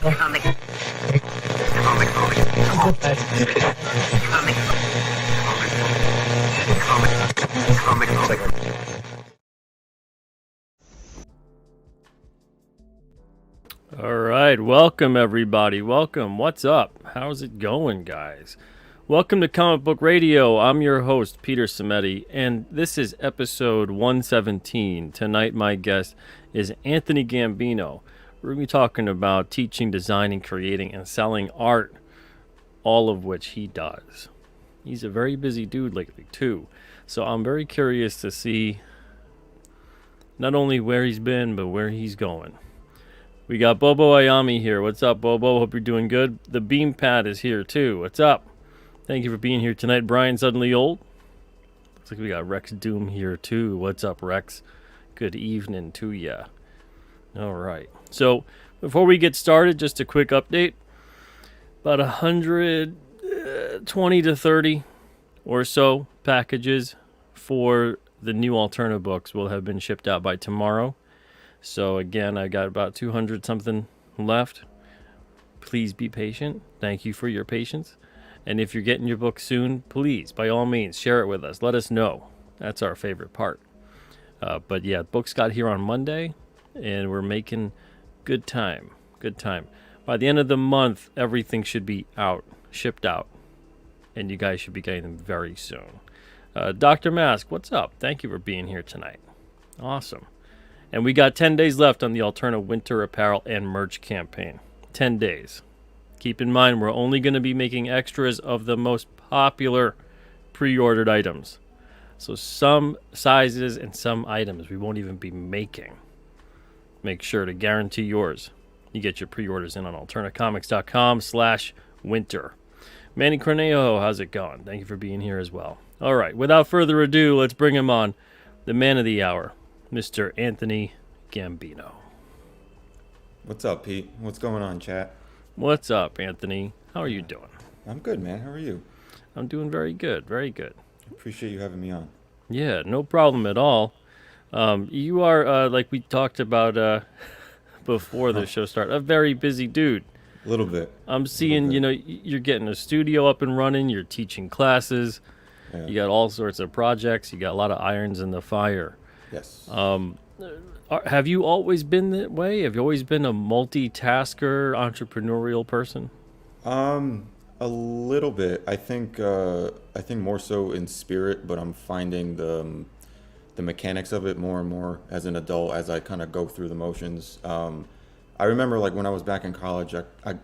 All right, welcome everybody. Welcome. What's up? How's it going, guys? Welcome to Comic Book Radio. I'm your host, Peter Cimetti, and this is episode 117. Tonight, my guest is Anthony Gambino. We're going to be talking about teaching, designing, creating, and selling art, all of which he does. He's a very busy dude lately, too. So I'm very curious to see not only where he's been, but where he's going. We got Bobo Ayami here. What's up, Bobo? Hope you're doing good. The Beam Pad is here, too. What's up? Thank you for being here tonight. Brian Suddenly Old. Looks like we got Rex Doom here, too. What's up, Rex? Good evening to ya. All right. So, before we get started, just a quick update. About 120 to 30 or so packages for the new Alterna books will have been shipped out by tomorrow. So again, I got about 200 something left. Please be patient. Thank you for your patience. And if you're getting your book soon, please, by all means, share it with us. Let us know. That's our favorite part. But yeah, books got here on Monday, and we're making good time. Good time. By the end of the month, everything should be out, shipped out. And you guys should be getting them very soon. Dr. Mask, what's up? Thank you for being here tonight. Awesome. And we got 10 days left on the Alterna Winter Apparel and Merch campaign. 10 days. Keep in mind, we're only going to be making extras of the most popular pre-ordered items. So some sizes and some items we won't even be making. Make sure to guarantee yours. You get your pre-orders in on alternacomics.com/winter. Manny Cornejo, how's it going? Thank you for being here as well. All right, without further ado, let's bring him on. The man of the hour, Mr. Anthony Gambino. What's up, Pete? What's going on, chat? What's up, Anthony? How are you doing? I'm good, man. How are you? I'm doing very good, very good. Appreciate you having me on. Yeah, no problem at all. You are, like we talked about before the show started, a very busy dude. A little bit. I'm seeing, you know, you're getting a studio up and running. You're teaching classes. Yeah. You got all sorts of projects. You got a lot of irons in the fire. Yes. Have you always been that way? Have you always been a multitasker, entrepreneurial person? A little bit. I think more so in spirit, but I'm finding the mechanics of it more and more as an adult as I kind of go through the motions. I remember like when I was back in college, I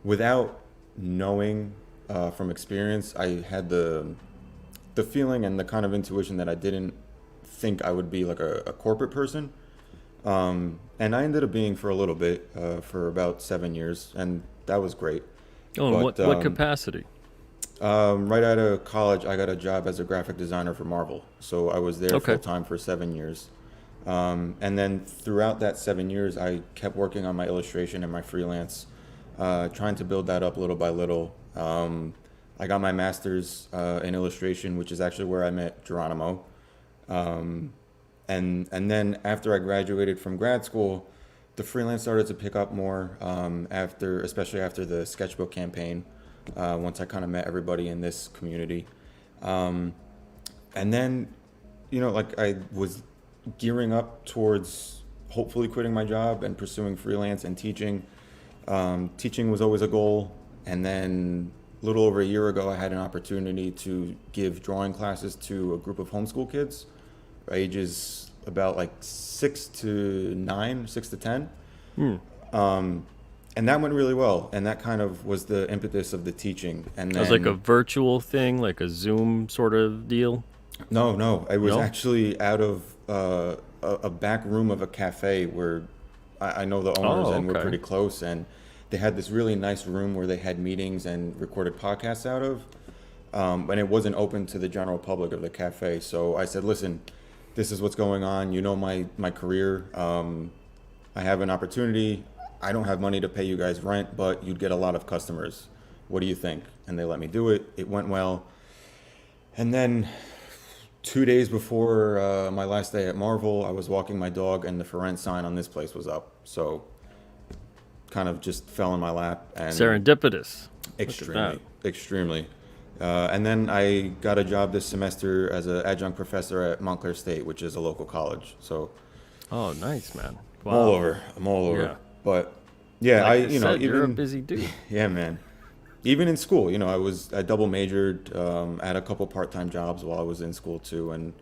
without knowing from experience, I had the feeling and the kind of intuition that I didn't think I would be like a corporate person. And I ended up being for a little bit, for about 7 years, and that was great. Oh, and what capacity? Right out of college, I got a job as a graphic designer for Marvel. So I was there full time for 7 years. And then throughout that 7 years, I kept working on my illustration and my freelance, trying to build that up little by little. I got my master's in illustration, which is actually where I met Geronimo. And then after I graduated from grad school, the freelance started to pick up more, especially after the sketchbook campaign, once I kind of met everybody in this community. And then, you know, like I was gearing up towards hopefully quitting my job and pursuing freelance and teaching. Teaching was always a goal. And then a little over a year ago, I had an opportunity to give drawing classes to a group of homeschool kids, ages about like 6 to 10. And that went really well. And that kind of was the impetus of the teaching. And then, it was like a virtual thing, like a Zoom sort of deal? No. It was actually out of a back room of a cafe where I know the owners and we're pretty close. And they had this really nice room where they had meetings and recorded podcasts out of. And it wasn't open to the general public of the cafe. So I said, listen, this is what's going on. You know my career. I have an opportunity. I don't have money to pay you guys rent, but you'd get a lot of customers. What do you think? And they let me do it. It went well. And then 2 days before my last day at Marvel, I was walking my dog and the for rent sign on this place was up. So kind of just fell in my lap. And Serendipitous. extremely. And then I got a job this semester as an adjunct professor at Montclair State, which is a local college. So Oh, nice, man. Wow. I'm all over. Yeah. But yeah, Like you know, said, you're a even busy dude. yeah, man. Even in school, you know, I double majored, I had a couple part-time jobs while I was in school too, and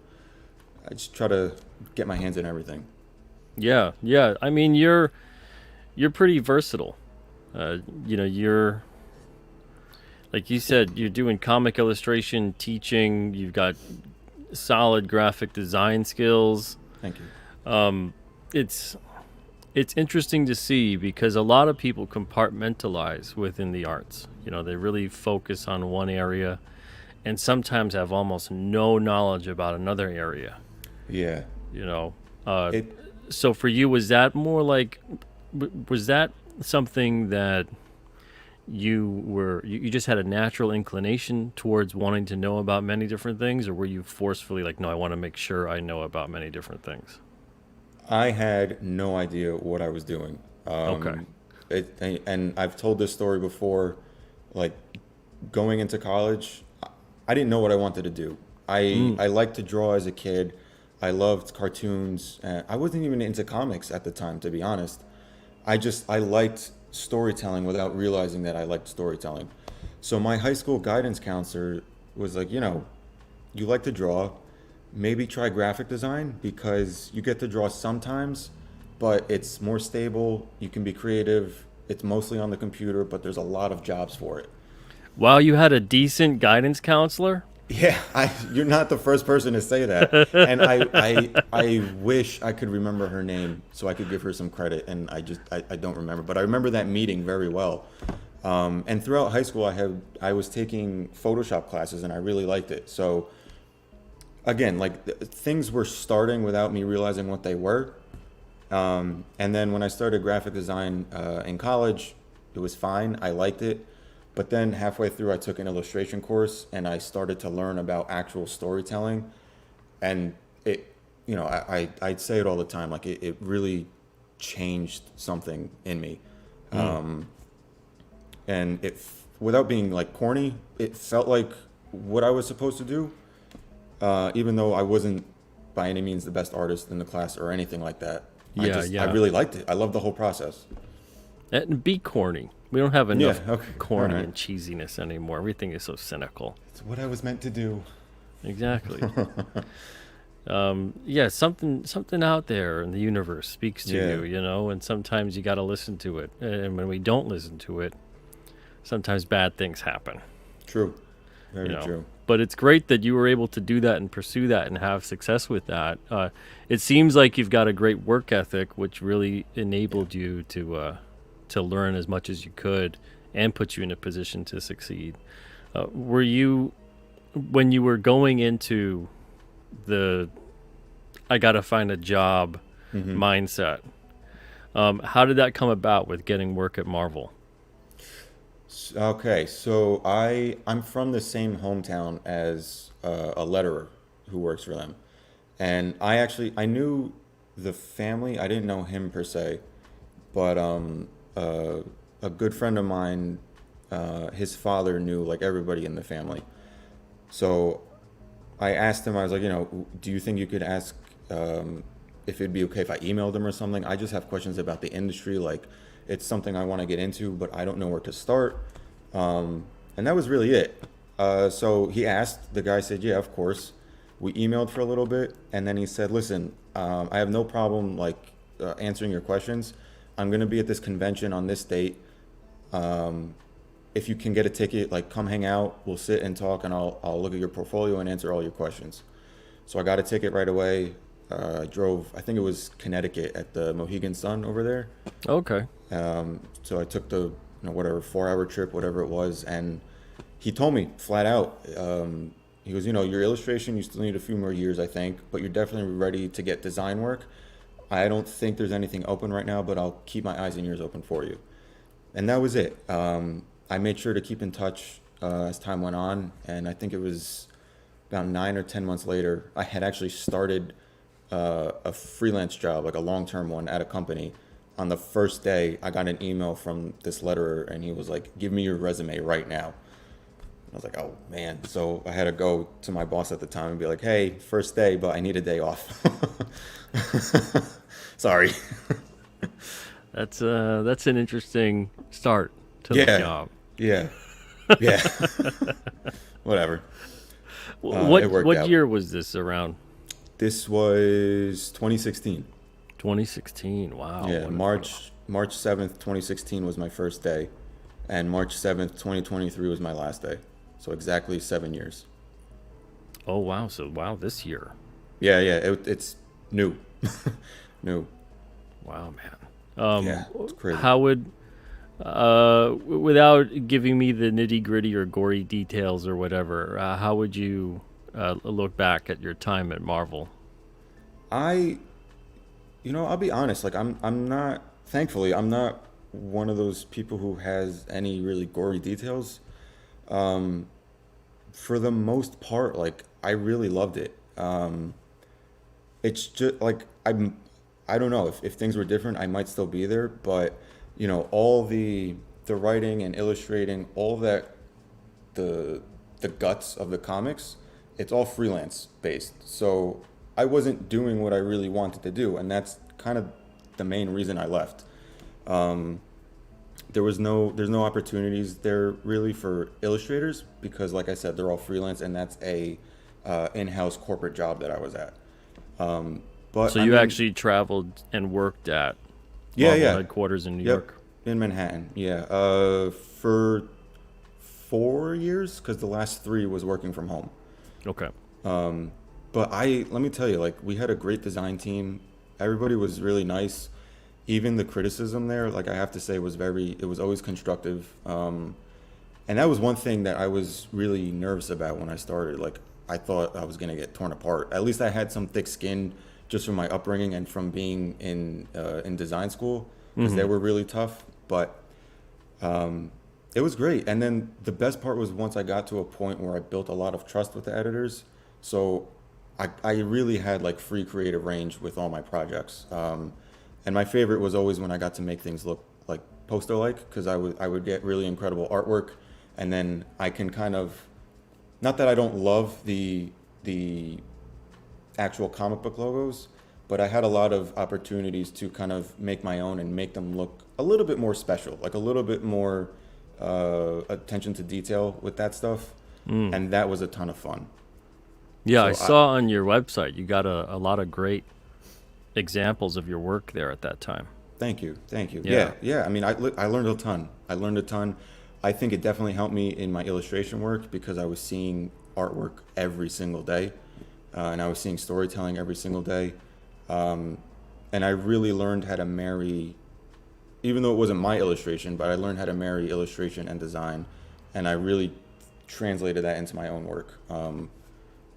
I just try to get my hands in everything. Yeah, yeah. I mean, you're pretty versatile. You know, you're like you said, you're doing comic illustration, teaching. You've got solid graphic design skills. Thank you. It's interesting to see because a lot of people compartmentalize within the arts. You know, they really focus on one area and sometimes have almost no knowledge about another area. Yeah. You know, It so for you, was that more like, was that something that you just had a natural inclination towards wanting to know about many different things, or were you forcefully like, no, I want to make sure I know about many different things? I had no idea what I was doing. Okay. And I've told this story before, like going into college, I didn't know what I wanted to do. I liked to draw as a kid. I loved cartoons. I wasn't even into comics at the time, to be honest. I liked storytelling without realizing that I liked storytelling. So my high school guidance counselor was like, you know, you like to draw, maybe try graphic design because you get to draw sometimes, but it's more stable. You can be creative. It's mostly on the computer, but there's a lot of jobs for it. Wow, you had a decent guidance counselor? Yeah, you're not the first person to say that. And I wish I could remember her name so I could give her some credit. And I don't remember, but I remember that meeting very well. And throughout high school, I was taking Photoshop classes and I really liked it. So again, like things were starting without me realizing what they were. And then when I started graphic design in college, it was fine. I liked it. But then halfway through, I took an illustration course and I started to learn about actual storytelling. And it, you know, I'd say it all the time, like it really changed something in me. And without being like corny, it felt like what I was supposed to do, even though I wasn't by any means the best artist in the class or anything like that. I really liked it. I loved the whole process. And be corny. We don't have enough corny Right. and cheesiness anymore. Everything is so cynical. It's what I was meant to do. Exactly. Yeah, something out there in the universe speaks to you, you know, and sometimes you got to listen to it. And when we don't listen to it, sometimes bad things happen. True. Very you know. true. But it's great that you were able to do that and pursue that and have success with that. It seems like you've got a great work ethic, which really enabled you to learn as much as you could and put you in a position to succeed. Were you, when you were going into the I got to find a job mindset, how did that come about with getting work at Marvel? Okay, so I'm from the same hometown as a letterer who works for them, and I knew the family. I didn't know him per se, but a good friend of mine, his father knew like everybody in the family. So I asked him. I was like, you know, do you think you could ask if it'd be okay if I emailed him or something? I just have questions about the industry, like. It's something I want to get into, but I don't know where to start. And that was really it. So he asked, the guy said, yeah, of course. We emailed for a little bit. And then he said, listen, I have no problem like answering your questions. I'm going to be at this convention on this date. If you can get a ticket, like come hang out, we'll sit and talk and I'll look at your portfolio and answer all your questions. So I got a ticket right away. I drove, I think it was Connecticut at the Mohegan Sun over there. Okay. So I took the, whatever, 4-hour trip, whatever it was. And he told me flat out, he goes, your illustration, you still need a few more years, I think, but you're definitely ready to get design work. I don't think there's anything open right now, but I'll keep my eyes and ears open for you. And that was it. I made sure to keep in touch as time went on. And I think it was about 9 or 10 months later, I had actually started a freelance job, like a long-term one at a company on the first day, I got an email from this letterer, and he was like, "Give me your resume right now." I was like, "Oh man!" So I had to go to my boss at the time and be like, "Hey, first day, but I need a day off." Sorry. That's an interesting start to the Yeah, job. yeah, yeah. Whatever. What It worked what out. year was this around? This was 2016. 2016. Wow. Yeah, March 7th, 2016 was my first day, and March 7th, 2023 was my last day. So exactly 7 years. Oh wow. So wow, this year. Yeah, yeah, it's new, new. Wow, man. Yeah, it's crazy. How would without giving me the nitty gritty or gory details or whatever, how would you look back at your time at Marvel? I, I'll be honest. Like I'm not. Thankfully, I'm not one of those people who has any really gory details. Um, for the most part, like I really loved it. It's just like I don't know if things were different, I might still be there, but all the writing and illustrating, all that the guts of the comics, it's all freelance based. So I wasn't doing what I really wanted to do, and that's kind of the main reason I left. Um, there's no opportunities there really for illustrators because, like I said, they're all freelance, and that's a in-house corporate job that I was at. But So I you mean, actually traveled and worked at yeah, Marvel yeah, headquarters in New yep, York. in Manhattan, yeah, for 4 years because the last three was working from home. Okay. But let me tell you, like we had a great design team. Everybody was really nice. Even the criticism there, like I have to say, it was always constructive. And that was one thing that I was really nervous about when I started. Like I thought I was gonna get torn apart. At least I had some thick skin just from my upbringing and from being in design school because they Mm-hmm. were really tough. But it was great. And then the best part was once I got to a point where I built a lot of trust with the editors. So I really had like free creative range with all my projects. And my favorite was always when I got to make things look like poster like because I would get really incredible artwork, and then I can kind of, not that I don't love the actual comic book logos, but I had a lot of opportunities to kind of make my own and make them look a little bit more special, like a little bit more attention to detail with that stuff, Mm. and that was a ton of fun. Yeah, I So saw on your website you got a lot of great examples of your work there at that time. thank you, thank you. Yeah. Yeah, yeah. I mean, I learned a ton. I learned a ton. I think it definitely helped me in my illustration work because I was seeing artwork every single day, and I was seeing storytelling every single day. Um, and I really learned how to marry, even though it wasn't my illustration, but I learned how to marry illustration and design, and I really translated that into my own work,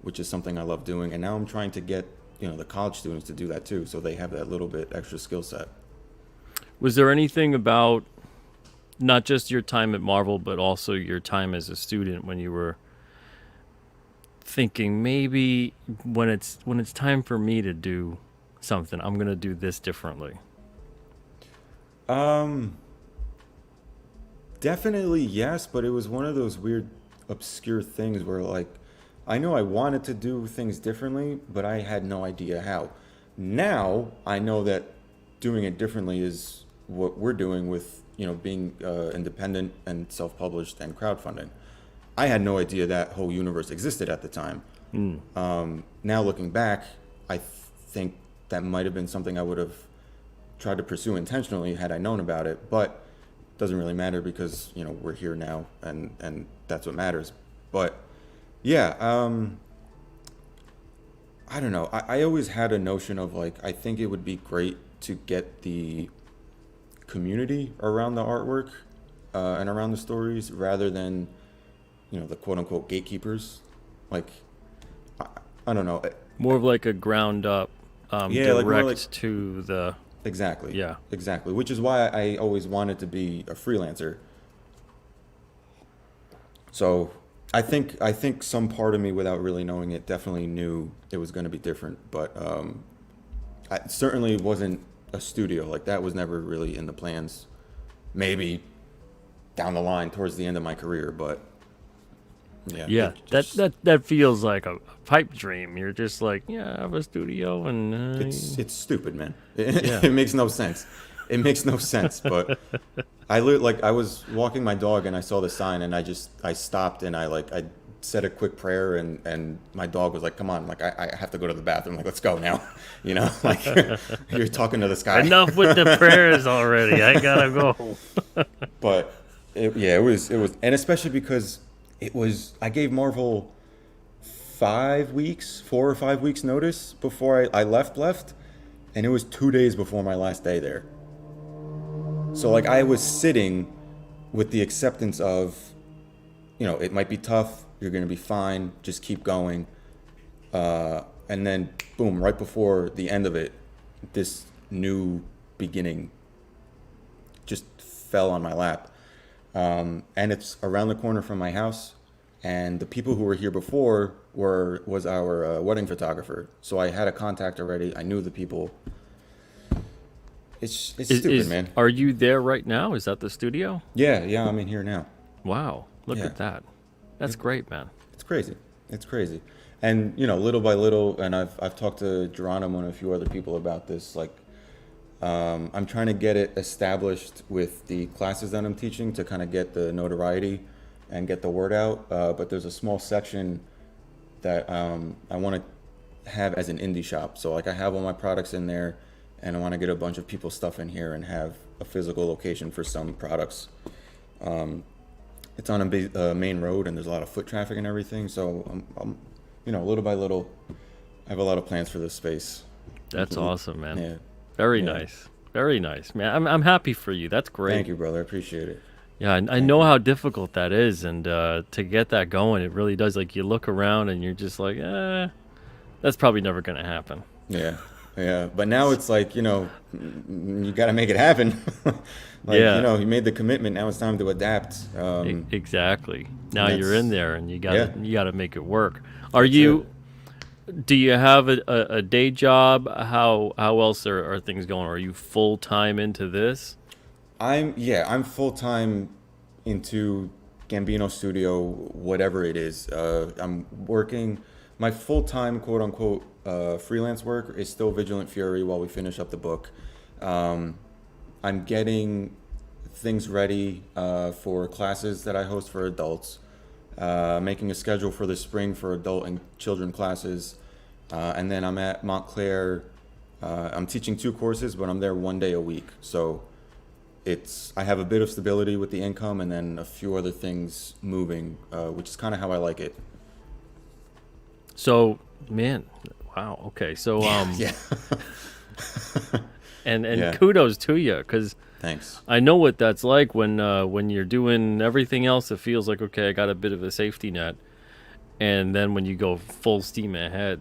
which is something I love doing. And now I'm trying to get the college students to do that too, so they have that little bit extra skill set. Was there anything about not just your time at Marvel, but also your time as a student when you were thinking maybe when it's time for me to do something, I'm gonna do this differently? Um, Definitely yes, but it was one of those weird, obscure things where like I know I wanted to do things differently, but I had no idea how. Now I know that doing it differently is what we're doing with being independent and self-published and crowdfunding. I had no idea that whole universe existed at the time. Mm. Now looking back, I think that might have been something I would have tried to pursue intentionally had I known about it, but doesn't really matter because we're here now, and that's what matters. But yeah, I don't know. I always had a notion of like I think it would be great to get the community around the artwork and around the stories rather than the quote unquote gatekeepers. Like I, I don't know. More of like a ground up, Yeah, like more like direct to the exactly, yeah. exactly. Which is why I always wanted to be a freelancer. So I think some part of me, without really knowing it, definitely knew it was going to be different. But I certainly wasn't a studio. Like that was never really in the plans. Maybe down the line towards the end of my career, but yeah, Yeah, that feels like a pipe dream. You're just like, yeah, I have a studio, and it's stupid, man. yeah. It makes no sense. It makes no sense. But like I was walking my dog and I saw the sign and I stopped and I said a quick prayer and my dog was like, come on, like I have to go to the bathroom. Like, let's go now. You know, like you're talking to the sky. Enough with the prayers already. I gotta go. But it was, and especially because I gave Marvel 4 or 5 weeks notice before I left, and it was 2 days before my last day there. So like I was sitting with the acceptance of, it might be tough. You're gonna be fine. Just keep going. And then boom, right before the end of it, this new beginning just fell on my lap. And it's around the corner from my house. And the people who were here before was our wedding photographer. So I had a contact already. I knew the people. It's stupid, man. Are you there right now? Is that the studio? Yeah, I'm in here now. Wow, look Yeah. at that. That's great, man. It's crazy. It's crazy. And little by little, and I've talked to Geronimo and a few other people about this. Like, I'm trying to get it established with the classes that I'm teaching to kind of get the notoriety and get the word out. But there's a small section that I want to have as an indie shop. So like I have all my products in there, and I want to get a bunch of people's stuff in here and have a physical location for some products. It's on a main road, and there's a lot of foot traffic and everything. So I'm little by little, I have a lot of plans for this space. That's awesome, man. Yeah. Very nice. Very nice, man. I'm happy for you. That's great. Thank you, brother. I appreciate it. Yeah, I know how difficult that is, and to get that going, it really does. Like you look around and you're just like, that's probably never gonna happen. Yeah. But now it's like, you got to make it happen. You made the commitment. Now it's time to adapt. Exactly. Now you're in there, and you gotta make it work. Do you have a day job? How else are things going? Are you full time into this? I'm full time into Gambino Studio, whatever it is. I'm working. My full time, quote unquote, freelance work is still Vigilant Fury while we finish up the book. I'm getting things ready for classes that I host for adults. Making a schedule for the spring for adult and children classes. And then I'm at Montclair. I'm teaching 2 courses, but I'm there 1 day a week. So I have a bit of stability with the income and then a few other things moving, which is kind of how I like it. So, man, wow. Okay. So, yeah. and kudos to you, because thanks. I know what that's like when you're doing everything else. It feels like, okay, I got a bit of a safety net, and then when you go full steam ahead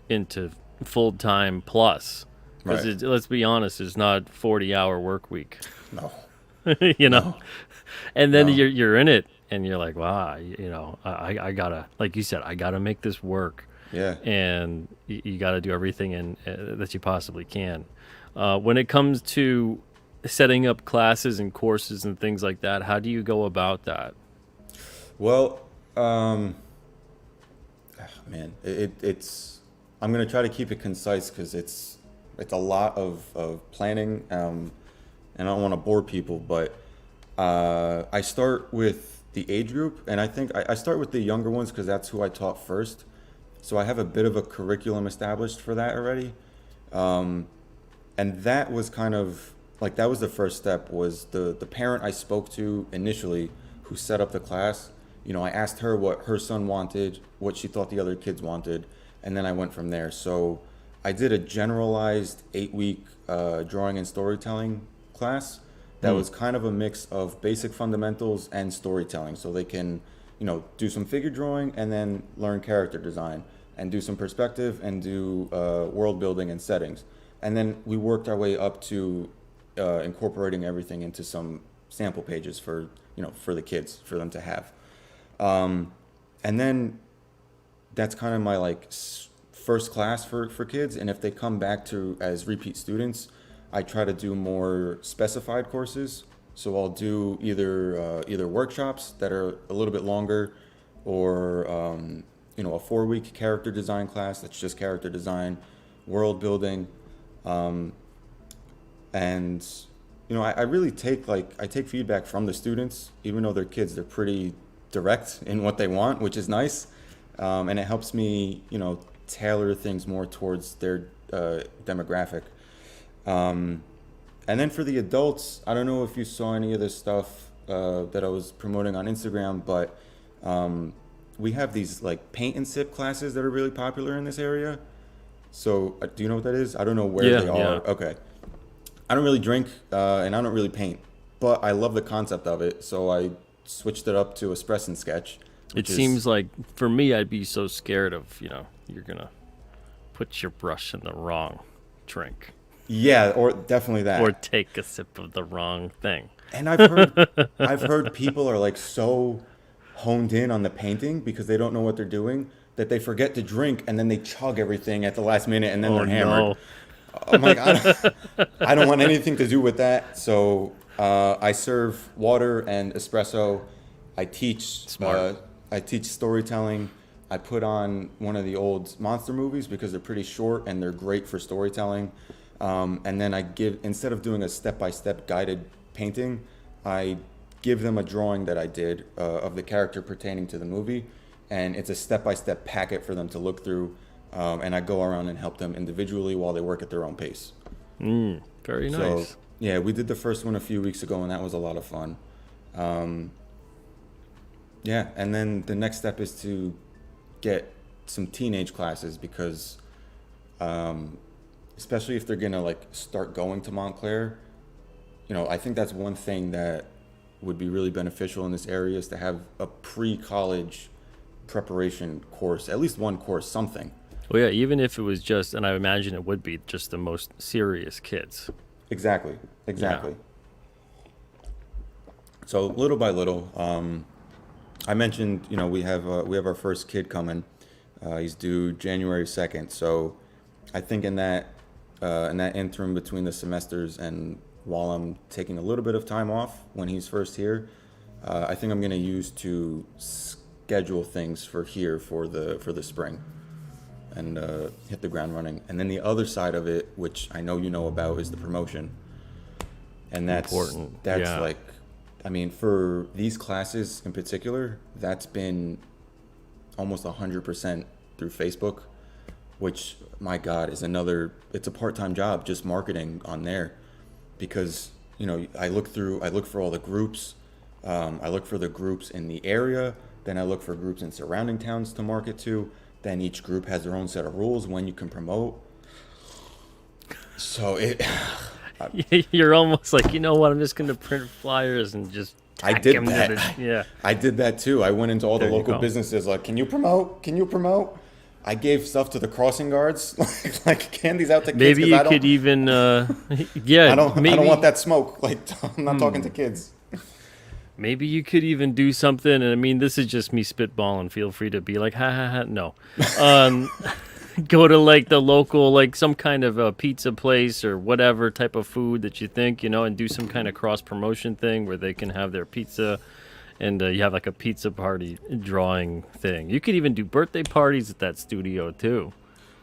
into full time plus, because let's be honest, it's not 40-hour work week. No. No. And then you're in it, and you're like, wow, I gotta, like you said, I gotta make this work. Yeah. And you got to do everything that you possibly can. When it comes to setting up classes and courses and things like that, how do you go about that? Well, man, it's. I'm gonna try to keep it concise because it's a lot of planning, and I don't want to bore people, but I start with the age group, and I think I start with the younger ones because that's who I taught first. So I have a bit of a curriculum established for that already. And that was kind of like, that was the first step, was the parent I spoke to initially who set up the class. I asked her what her son wanted, what she thought the other kids wanted, and then I went from there. So I did a generalized 8-week drawing and storytelling class that was kind of a mix of basic fundamentals and storytelling. So they can, do some figure drawing and then learn character design and do some perspective and do world building and settings. And then we worked our way up to incorporating everything into some sample pages for the kids, for them to have. And then that's kind of my first class for kids. And if they come back as repeat students, I try to do more specified courses. So I'll do either workshops that are a little bit longer, or a 4-week character design class that's just character design, world building, and I really I take feedback from the students, even though they're kids. They're pretty direct in what they want, which is nice, and it helps me tailor things more towards their demographic. And then for the adults, I don't know if you saw any of this stuff that I was promoting on Instagram, but we have these like paint and sip classes that are really popular in this area. So do you know what that is? I don't know where they are. Yeah. Okay. I don't really drink and I don't really paint, but I love the concept of it. So I switched it up to a Express and Sketch. It seems like for me, I'd be so scared of, you're going to put your brush in the wrong drink. Yeah, or definitely that. Or take a sip of the wrong thing. And I've heard people are like so honed in on the painting because they don't know what they're doing that they forget to drink, and then they chug everything at the last minute, and then they're hammered. No. I'm like, I don't want anything to do with that. So I serve water and espresso. I teach storytelling. I put on one of the old monster movies because they're pretty short and they're great for storytelling. And then instead of doing a step-by-step guided painting, I give them a drawing that I did of the character pertaining to the movie, and it's a step-by-step packet for them to look through, and I go around and help them individually while they work at their own pace. Very nice. So, yeah, we did the first one a few weeks ago, and that was a lot of fun. Yeah, and then the next step is to get some teenage classes because especially if they're gonna like start going to Montclair, I think that's one thing that would be really beneficial in this area is to have a pre-college preparation course, at least one course, something. Well, yeah, even if it was just, and I imagine it would be just the most serious kids. Exactly. Yeah. So little by little, I mentioned, we have our first kid coming. He's due January 2nd. So I think in that interim between the semesters and while I'm taking a little bit of time off when he's first here, I think I'm going to use to schedule things for the spring and hit the ground running. And then the other side of it, which I know you know about, is the promotion. And that's important. Like, I mean, for these classes in particular, that's been almost 100% through Facebook, which, my God, it's a part-time job, just marketing on there. Because, I look for all the groups. I look for the groups in the area. Then I look for groups in surrounding towns to market to. Then each group has their own set of rules when you can promote. So you're almost like, you know what? I'm just going to print flyers and just. I did that. I did that too. I went into all the local businesses like, can you promote? I gave stuff to the crossing guards, like candies out to kids. Maybe you could even, I don't want that smoke. Like, I'm not talking to kids. Maybe you could even do something, and I mean, this is just me spitballing. Feel free to be like, ha ha ha. No, go to like the local, like some kind of a pizza place or whatever type of food that you think, and do some kind of cross promotion thing where they can have their pizza. And you have like a pizza party drawing thing. You could even do birthday parties at that studio too.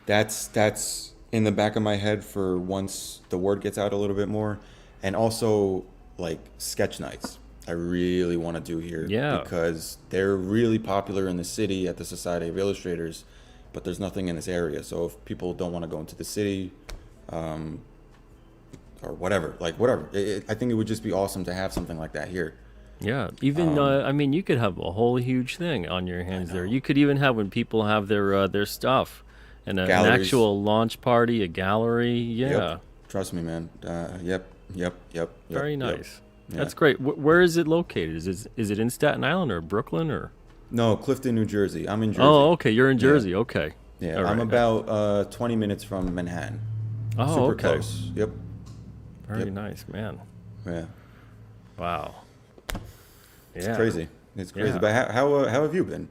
That's in the back of my head for once the word gets out a little bit more. And also like sketch nights. I really want to do here. Yeah. Because they're really popular in the city at the Society of Illustrators, but there's nothing in this area. So if people don't want to go into the city, or whatever, I think it would just be awesome to have something like that here. Yeah, even I mean, you could have a whole huge thing on your hands there. You could even have when people have their stuff, and an actual launch party, a gallery. Yeah, yep. Trust me, man. Yep. Very nice. Yep. Yeah. That's great. Where is it located? Is it in Staten Island or Brooklyn or? No, Clifton, New Jersey. I'm in Jersey. Oh, okay. You're in Jersey. Yeah. Okay. Yeah, right. I'm about 20 minutes from Manhattan. Oh, super okay. close. Yep. Very nice, man. Yeah. Wow. It's crazy. It's crazy. Yeah. But how have you been?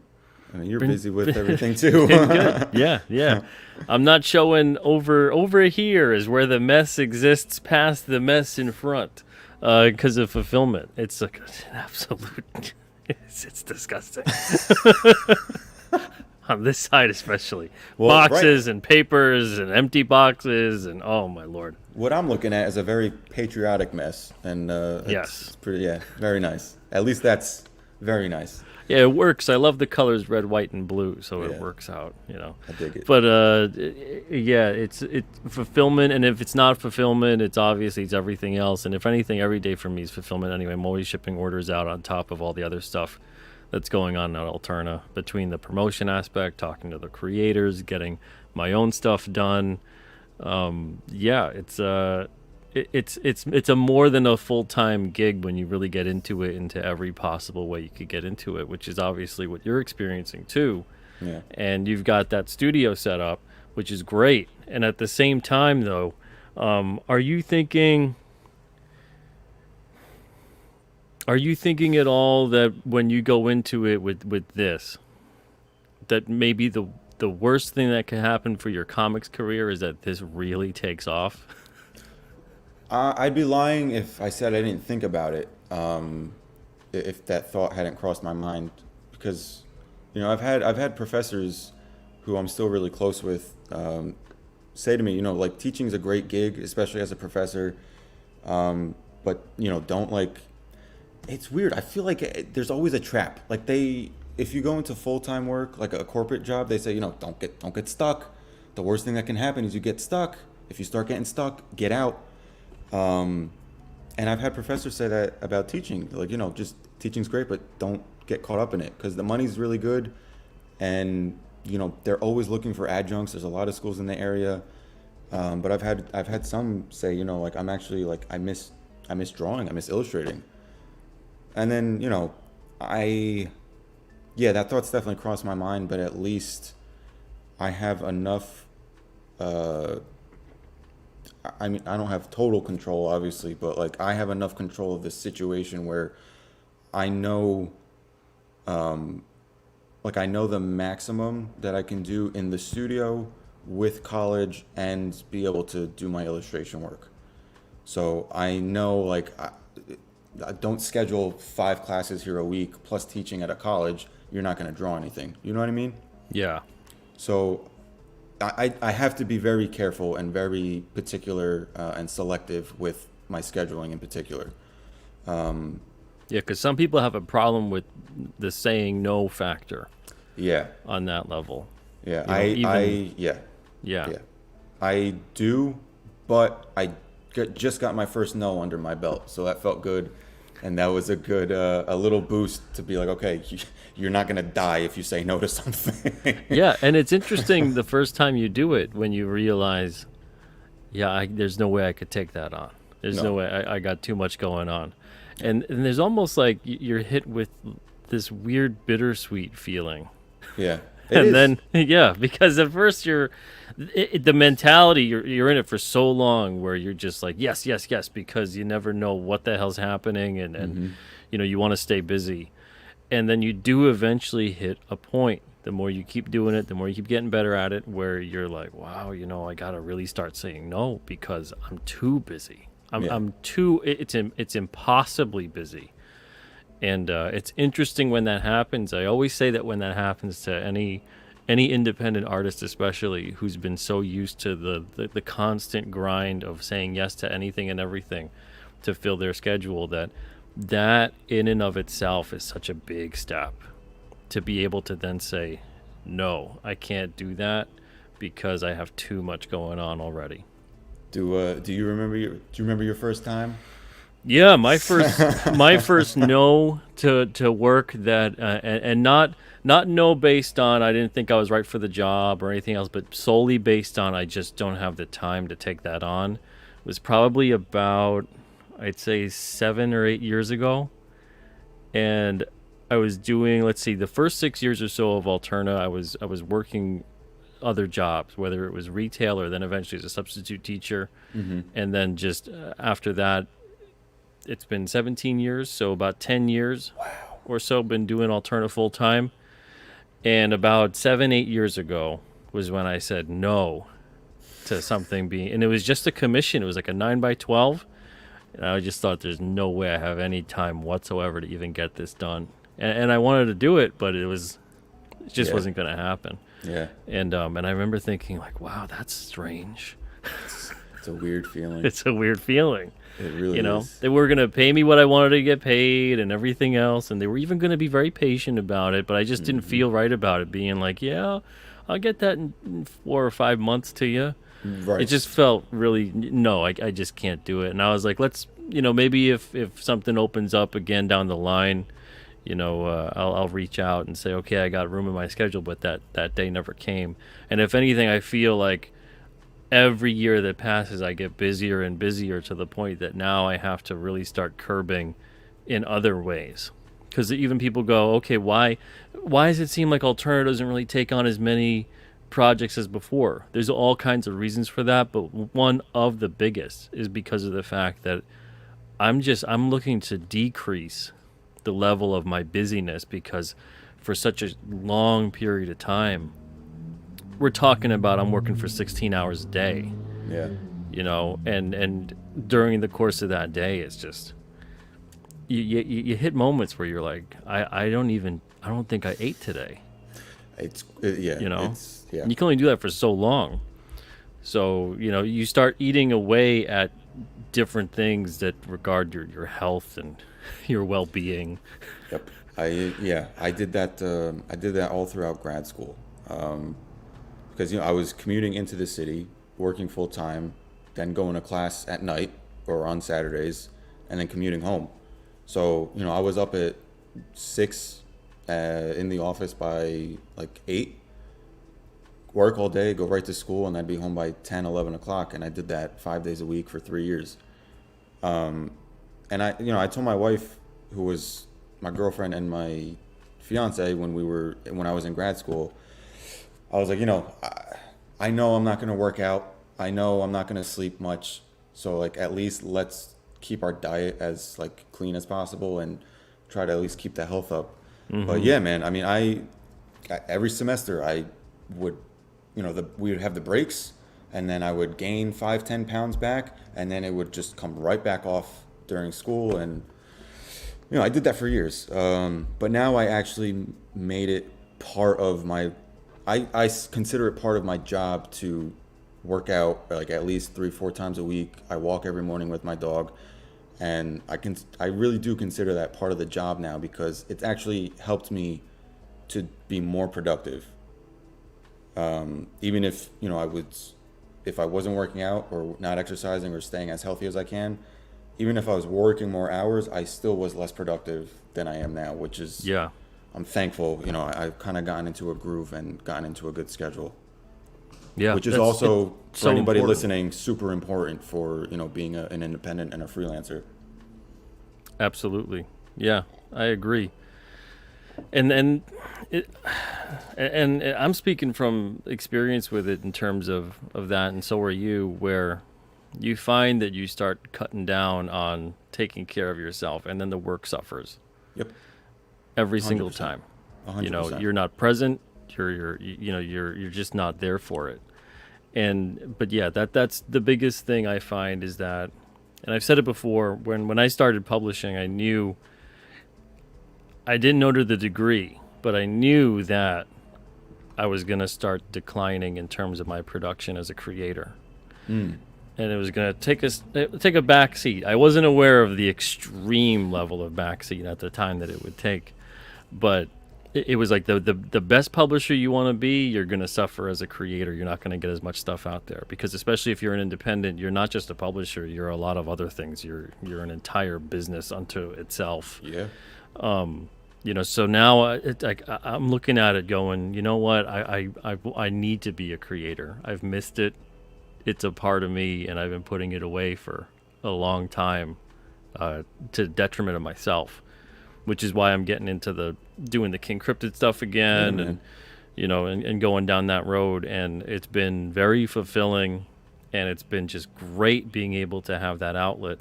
I mean, you're busy with everything too. Been good. Yeah, yeah. I'm not showing over here is where the mess exists past the mess in front because of fulfillment. It's like an absolute. It's disgusting. On this side especially. Well, Boxes and papers and empty boxes and oh my lord. What I'm looking at is a very patriotic mess, and Yes. it's pretty, yeah, very nice. At least that's very nice. Yeah, it works. I love the colors red, white, and blue, so Yeah. it works out, you know. I dig it. But yeah, it's fulfillment, and if it's not fulfillment, it's everything else. And if anything, every day for me is fulfillment anyway. I'm always shipping orders out on top of all the other stuff that's going on at Alterna, between the promotion aspect, talking to the creators, getting my own stuff done. Yeah, it's a more than a full-time gig when you really get into it, into every possible way you could get into it, which is obviously what you're experiencing too. Yeah. And you've got that studio set up, which is great. And at the same time though, are you thinking at all that when you go into it with this, that maybe the worst thing that can happen for your comics career is that this really takes off? I'd be lying if I said I didn't think about it. If that thought hadn't crossed my mind, because I've had professors who I'm still really close with say to me, like, teaching's a great gig, especially as a professor, but don't, like, it's weird. I feel like there's always a trap. Like, if you go into full-time work, like a corporate job, they say, don't get stuck. The worst thing that can happen is you get stuck. If you start getting stuck, get out. And I've had professors say that about teaching. Like, just teaching's great, but don't get caught up in it, because the money's really good, and they're always looking for adjuncts. There's a lot of schools in the area, but I've had some say, like, I'm actually, like, I miss drawing, I miss illustrating. And then, that thought's definitely crossed my mind, but at least I have enough, I mean, I don't have total control, obviously, but, like, I have enough control of the situation where I know, I know the maximum that I can do in the studio with college and be able to do my illustration work. So I know, like, I don't schedule 5 classes here a week plus teaching at a college. You're not going to draw anything. You know what I mean? Yeah. So I have to be very careful and very particular and selective with my scheduling in particular. Yeah, because some people have a problem with the saying no factor. Yeah. On that level. Yeah. Yeah. I do, but I just got my first no under my belt, so that felt good. And that was a good, a little boost to be like, okay, you're not going to die if you say no to something. Yeah, and it's interesting the first time you do it when you realize, there's no way I could take that on. There's no way, I got too much going on. And there's almost like you're hit with this weird bittersweet feeling. Yeah. Then, because at first the mentality, you're in it for so long where you're just like, yes, because you never know what the hell's happening, and Mm-hmm. You want to stay busy. And then you do eventually hit a point. The more you keep doing it, the more you keep getting better at it, where you're like, wow, I got to really start saying no because I'm too busy. I'm too, it's impossibly busy. And it's interesting when that happens. I always say that when that happens to any independent artist, especially, who's been so used to the constant grind of saying yes to anything and everything to fill their schedule, that in and of itself is such a big step, to be able to then say, no, I can't do that because I have too much going on already. Do you remember your first time? Yeah, my first no to work that and not no based on I didn't think I was right for the job or anything else, but solely based on I just don't have the time to take that on, was probably about, I'd say, 7 or 8 years ago. And I was doing, let's see, the first 6 years or so of Alterna, I was working other jobs, whether it was retail or then eventually as a substitute teacher. Mm-hmm. And then just after that, it's been 17 years, so about 10 years or so been doing Alterna full time. And about 7, 8 years ago was when I said no to something being, and it was just a commission. It was like a 9 by 12. And I just thought there's no way I have any time whatsoever to even get this done. And I wanted to do it, but it just Yeah. wasn't going to happen. Yeah. And I remember thinking like, wow, that's strange. It's a weird feeling. It's a weird feeling. It really You know, is. they were going to pay me what I wanted to get paid and everything else. And they were even going to be very patient about it. But I just didn't feel right about it being like, yeah, I'll get that in 4 or 5 months to you. It Right. just felt really, no, I just can't do it. And I was like, let's, maybe if something opens up again down the line, I'll reach out and say, okay, I got room in my schedule, but that day never came. And if anything, I feel like every year that passes, I get busier and busier to the point that now I have to really start curbing in other ways. Because even people go, okay, why does it seem like Alterna doesn't really take on as many projects as before? There's all kinds of reasons for that, but one of the biggest is because of the fact that I'm looking to decrease the level of my busyness, because for such a long period of time, we're talking about I'm working for 16 hours a day, Yeah. and during the course of that day, it's just you hit moments where you're like, I don't think I ate today. Yeah. Yeah. And you can only do that for so long. So you start eating away at different things that regard your health and your well-being. Yep. I did that. I did that all throughout grad school, because I was commuting into the city, working full time, then going to class at night or on Saturdays, and then commuting home. So I was up at 6, in the office by like 8, work all day, go right to school, and I'd be home by 10, 11 o'clock. And I did that 5 days a week for 3 years. And I told my wife, who was my girlfriend and my fiance when I was in grad school, I was like, I know I'm not going to work out. I know I'm not going to sleep much. So like, at least let's keep our diet as like clean as possible and try to at least keep the health up. But yeah, man, I mean, every semester I would, we would have the breaks, and then I would gain 5, 10 pounds back, and then it would just come right back off during school. And I did that for years. But now I actually made it part of I consider it part of my job to work out like at least 3, 4 times a week. I walk every morning with my dog, and I really do consider that part of the job now, because it's actually helped me to be more productive. Even if if I wasn't working out or not exercising or staying as healthy as I can, even if I was working more hours, I still was less productive than I am now, which is, Yeah. I'm thankful. I've kind of gotten into a groove and gotten into a good schedule, Yeah. which is also, for so anybody important. listening, super important for, being an independent and a freelancer. Absolutely. Yeah, I agree. And it, and I'm speaking from experience with it in terms of that, and so are you, where you find that you start cutting down on taking care of yourself, and then the work suffers Yep. every single 100%. time. 100%. You're not present. You're just not there for it. But yeah, that's the biggest thing I find is that, and I've said it before, when I started publishing, I didn't know to the degree, but I knew that I was going to start declining in terms of my production as a creator. And it was going to take a back seat. I wasn't aware of the extreme level of back seat at the time that it would take, but it was like the best publisher you want to be, you're going to suffer as a creator. You're not going to get as much stuff out there, because especially if you're an independent, you're not just a publisher, you're a lot of other things. You're an entire business unto itself. Yeah. So now I'm looking at it going, you know what? I need to be a creator. I've missed it. It's a part of me, and I've been putting it away for a long time, to the detriment of myself, which is why I'm getting into doing the King Cryptid stuff again, and going down that road. And it's been very fulfilling, and it's been just great being able to have that outlet.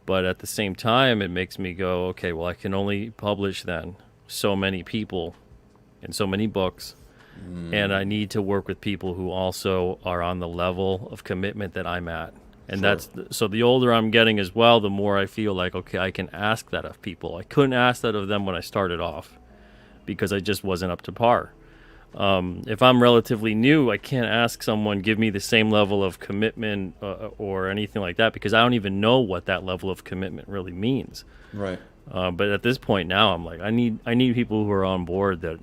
But at the same time, it makes me go, okay, well, I can only publish then so many people in so many books, and I need to work with people who also are on the level of commitment that I'm at. And Sure. so the older I'm getting as well, the more I feel like, okay, I can ask that of people. I couldn't ask that of them when I started off because I just wasn't up to par. If I'm relatively new, I can't ask someone give me the same level of commitment or anything like that because I don't even know what that level of commitment really means. Right. But at this point now, I'm like, I need people who are on board that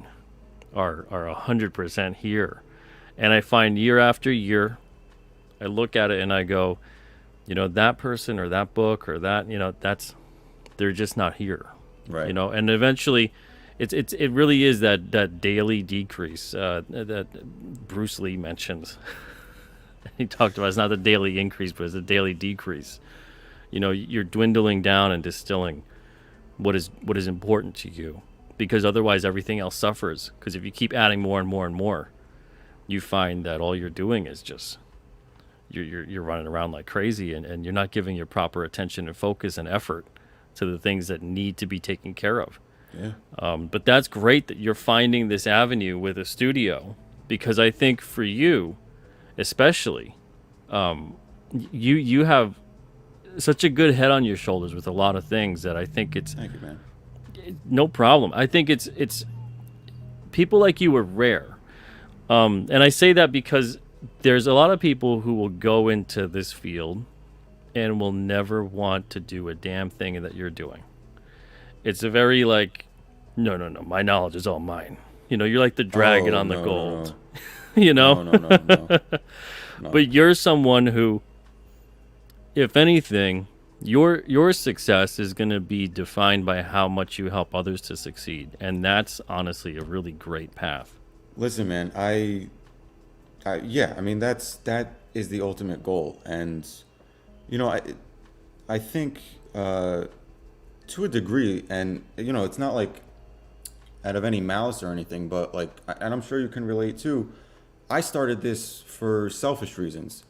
are 100% here. And I find year after year, I look at it and I go, that person or that book or that, they're just not here. Right. And eventually it really is that daily decrease that Bruce Lee mentions. He talked about it's not the daily increase, but it's the daily decrease. You're dwindling down and distilling what is important to you, because otherwise everything else suffers. Because if you keep adding more and more and more, you find that all you're doing is just you're running around like crazy, and you're not giving your proper attention and focus and effort to the things that need to be taken care of. Yeah. But that's great that you're finding this avenue with a studio, because I think for you, especially, you have such a good head on your shoulders with a lot of things that I think it's Thank you, man. no problem. I think it's people like you are rare, and I say that because there's a lot of people who will go into this field and will never want to do a damn thing that you're doing. It's a very like, no, my knowledge is all mine. You're like the dragon on the gold. No. No. But you're someone who, if anything, your success is going to be defined by how much you help others to succeed, and that's honestly a really great path. Listen, man, yeah, I mean that is the ultimate goal, and I think to a degree, and it's not like out of any malice or anything, but like, and I'm sure you can relate too. I started this for selfish reasons.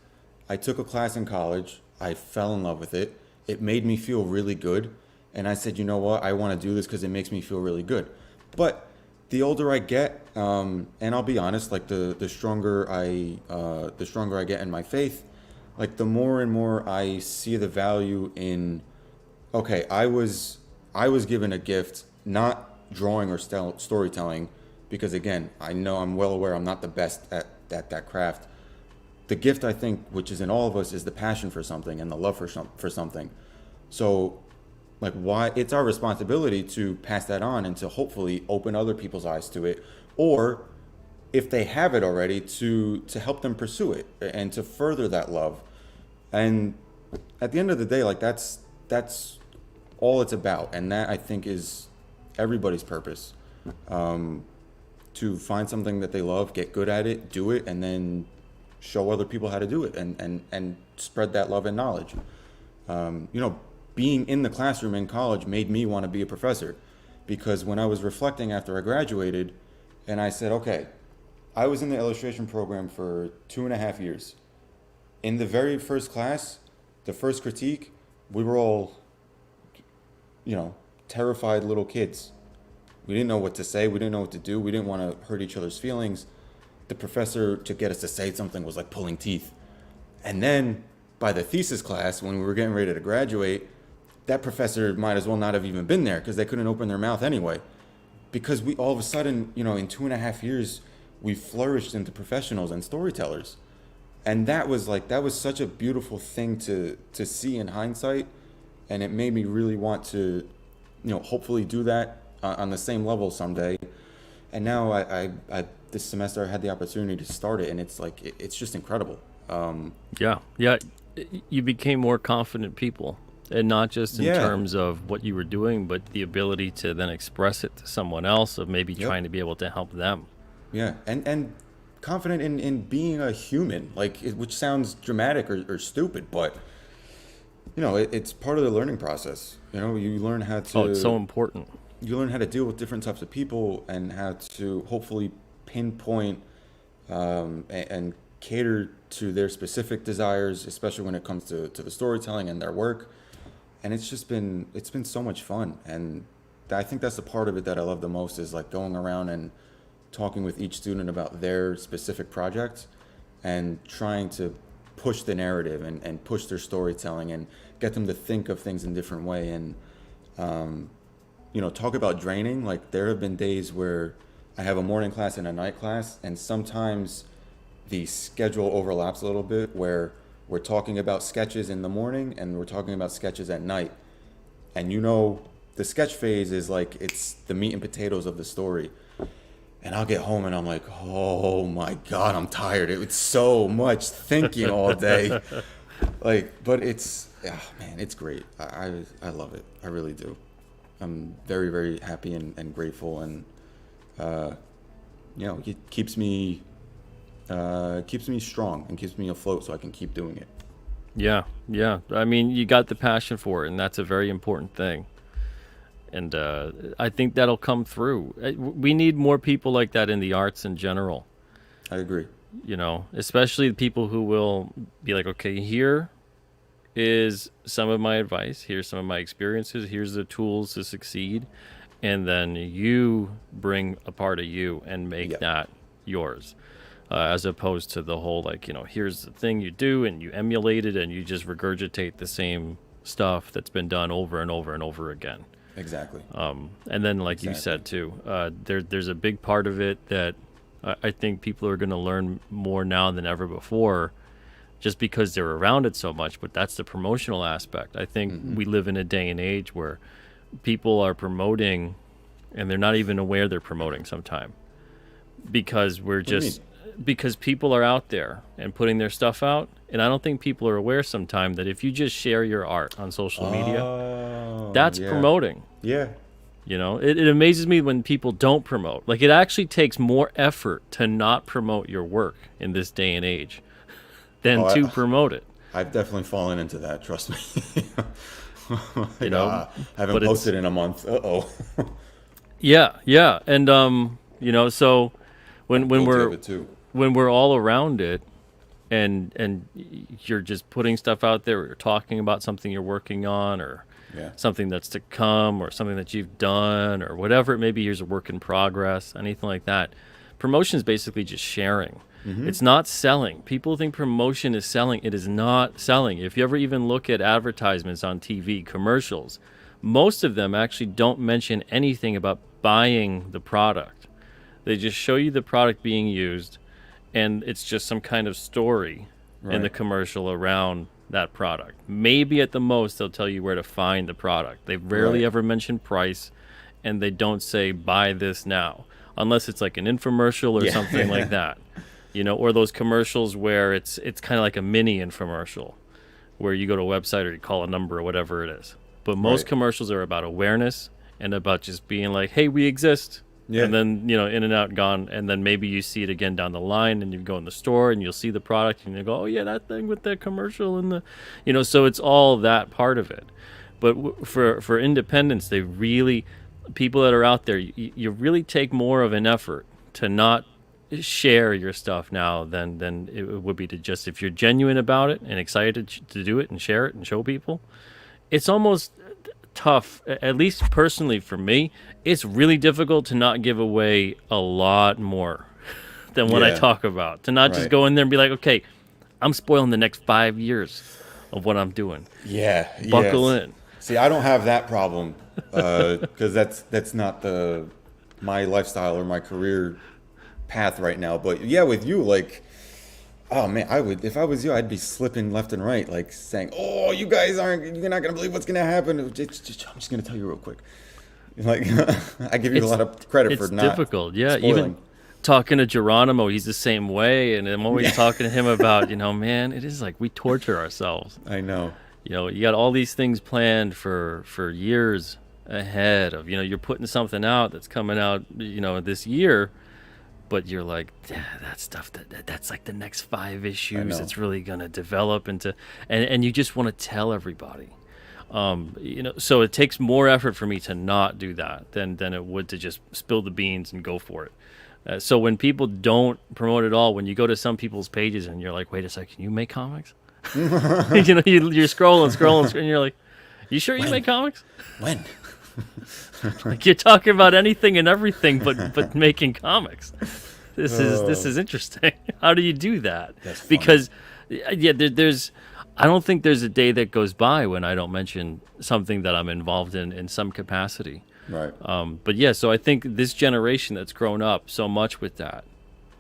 I took a class in college. I fell in love with it. It made me feel really good, and I said, you know what? I want to do this because it makes me feel really good. But the older I get, and I'll be honest, like the stronger I get in my faith, like the more and more I see the value in, okay, I was given a gift, not drawing or storytelling, because again, I know I'm well aware I'm not the best at that craft. The gift, I think, which is in all of us, is the passion for something and the love for something. So, like, why it's our responsibility to pass that on and to hopefully open other people's eyes to it, or if they have it already, to help them pursue it and to further that love. And at the end of the day, like that's all it's about, and that I think is everybody's purpose. To find something that they love, get good at it, do it, and then show other people how to do it, and spread that love and knowledge. Being in the classroom in college made me want to be a professor, because when I was reflecting after I graduated, and I said, okay, I was in the illustration program for 2.5 years. In the very first class, the first critique, we were all, terrified little kids. We didn't know what to say. We didn't know what to do. We didn't want to hurt each other's feelings. The professor, to get us to say something, was like pulling teeth. And then by the thesis class, when we were getting ready to graduate, that professor might as well not have even been there, because they couldn't open their mouth anyway. Because we all of a sudden, in 2.5 years, we flourished into professionals and storytellers. And that was such a beautiful thing to see in hindsight. And it made me really want to, hopefully do that on the same level someday. And now I this semester I had the opportunity to start it, and it's like it's just incredible. Yeah, you became more confident people, and not just in terms of what you were doing, but the ability to then express it to someone else, of maybe trying to be able to help them. Yeah, and confident in being a human, which sounds dramatic or stupid, but it's part of the learning process. You learn how to. Oh, it's so important. You learn how to deal with different types of people, and how to hopefully pinpoint and cater to their specific desires, especially when it comes to the storytelling and their work. And it's been so much fun. And I think that's the part of it that I love the most, is like going around and talking with each student about their specific project and trying to push the narrative and push their storytelling and get them to think of things in a different way. And, talk about draining. Like, there have been days where I have a morning class and a night class, and sometimes the schedule overlaps a little bit where we're talking about sketches in the morning and we're talking about sketches at night. And the sketch phase is like, it's the meat and potatoes of the story. And I'll get home and I'm like, oh my God, I'm tired. It's so much thinking all day. But it's, man, it's great. I love it. I really do. I'm very, very happy and grateful. And, it keeps me strong and keeps me afloat so I can keep doing it. Yeah. I mean, you got the passion for it, and that's a very important thing. And I think that'll come through. We need more people like that in the arts in general. I agree. Especially the people who will be like, okay, here is some of my advice. Here's some of my experiences. Here's the tools to succeed. And then you bring a part of you and make that yours. As opposed to the whole, here's the thing you do and you emulate it and you just regurgitate the same stuff that's been done over and over and over again. Exactly. And then, you said too, there's a big part of it that I think people are going to learn more now than ever before, just because they're around it so much. But that's the promotional aspect. I think we live in a day and age where people are promoting, and they're not even aware they're promoting sometimes, because because people are out there and putting their stuff out. And I don't think people are aware sometimes that if you just share your art on social media, that's promoting. Yeah. It amazes me when people don't promote. It actually takes more effort to not promote your work in this day and age than to promote it. I've definitely fallen into that, trust me. I haven't posted in a month. Uh-oh. Yeah. And, so when we're all around it, and you're just putting stuff out there, or you're talking about something you're working on, or something that's to come, or something that you've done, or whatever it may be, here's a work in progress, anything like that. Promotion is basically just sharing. It's not selling. People think promotion is selling. It is not selling. If you ever even look at advertisements on TV, commercials, most of them actually don't mention anything about buying the product. They just show you the product being used, and it's just some kind of story in the commercial around that product. Maybe at the most they'll tell you where to find the product. They rarely ever mention price, and they don't say buy this now, unless it's like an infomercial or something like that. Or those commercials where it's kind of like a mini infomercial, where you go to a website or you call a number or whatever it is. But most commercials are about awareness and about just being like, hey, we exist. Yeah. And then, in and out, gone. And then maybe you see it again down the line, and you go in the store and you'll see the product and you go, oh yeah, that thing with the commercial and the, so it's all that part of it. But for independents, people that are out there, you really take more of an effort to not share your stuff now than it would be to just, if you're genuine about it and excited to do it and share it and show people. It's almost tough, at least personally for me, it's really difficult to not give away a lot more than what I talk about. To not just go in there and be like, okay, I'm spoiling the next 5 years of what I'm doing. Yeah. Buckle in. See, I don't have that problem because that's not my lifestyle or my career path right now. But yeah, with you, oh man, if I was you, I'd be slipping left and right, saying, "Oh, you're not gonna believe what's gonna happen." I'm just gonna tell you real quick. I give you a lot of credit for not. It's difficult, yeah. Spoiling. Even talking to Geronimo, he's the same way, and I'm always talking to him about, man, it is like we torture ourselves. I know. You got all these things planned for years ahead of, you're putting something out that's coming out, this year. But you're like, that stuff, that's like the next 5 issues. It's really going to develop into, and you just want to tell everybody. So it takes more effort for me to not do that than it would to just spill the beans and go for it. So when people don't promote at all, when you go to some people's pages and you're like, wait a second, you make comics? You're scrolling, and you're like, you sure you make comics? When? Like, you're talking about anything and everything, but making comics. This is interesting. How do you do that? That's funny. Because yeah, there's I don't think there's a day that goes by when I don't mention something that I'm involved in some capacity. Right. But yeah, so I think this generation that's grown up so much with that,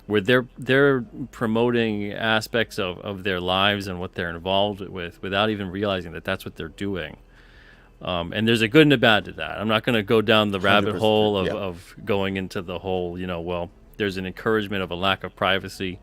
where they're promoting aspects of their lives and what they're involved with without even realizing that that's what they're doing. And there's a good and a bad to that. I'm not going to go down the rabbit 100%. hole Yeah. of going into the whole, well, there's an encouragement of a lack of privacy,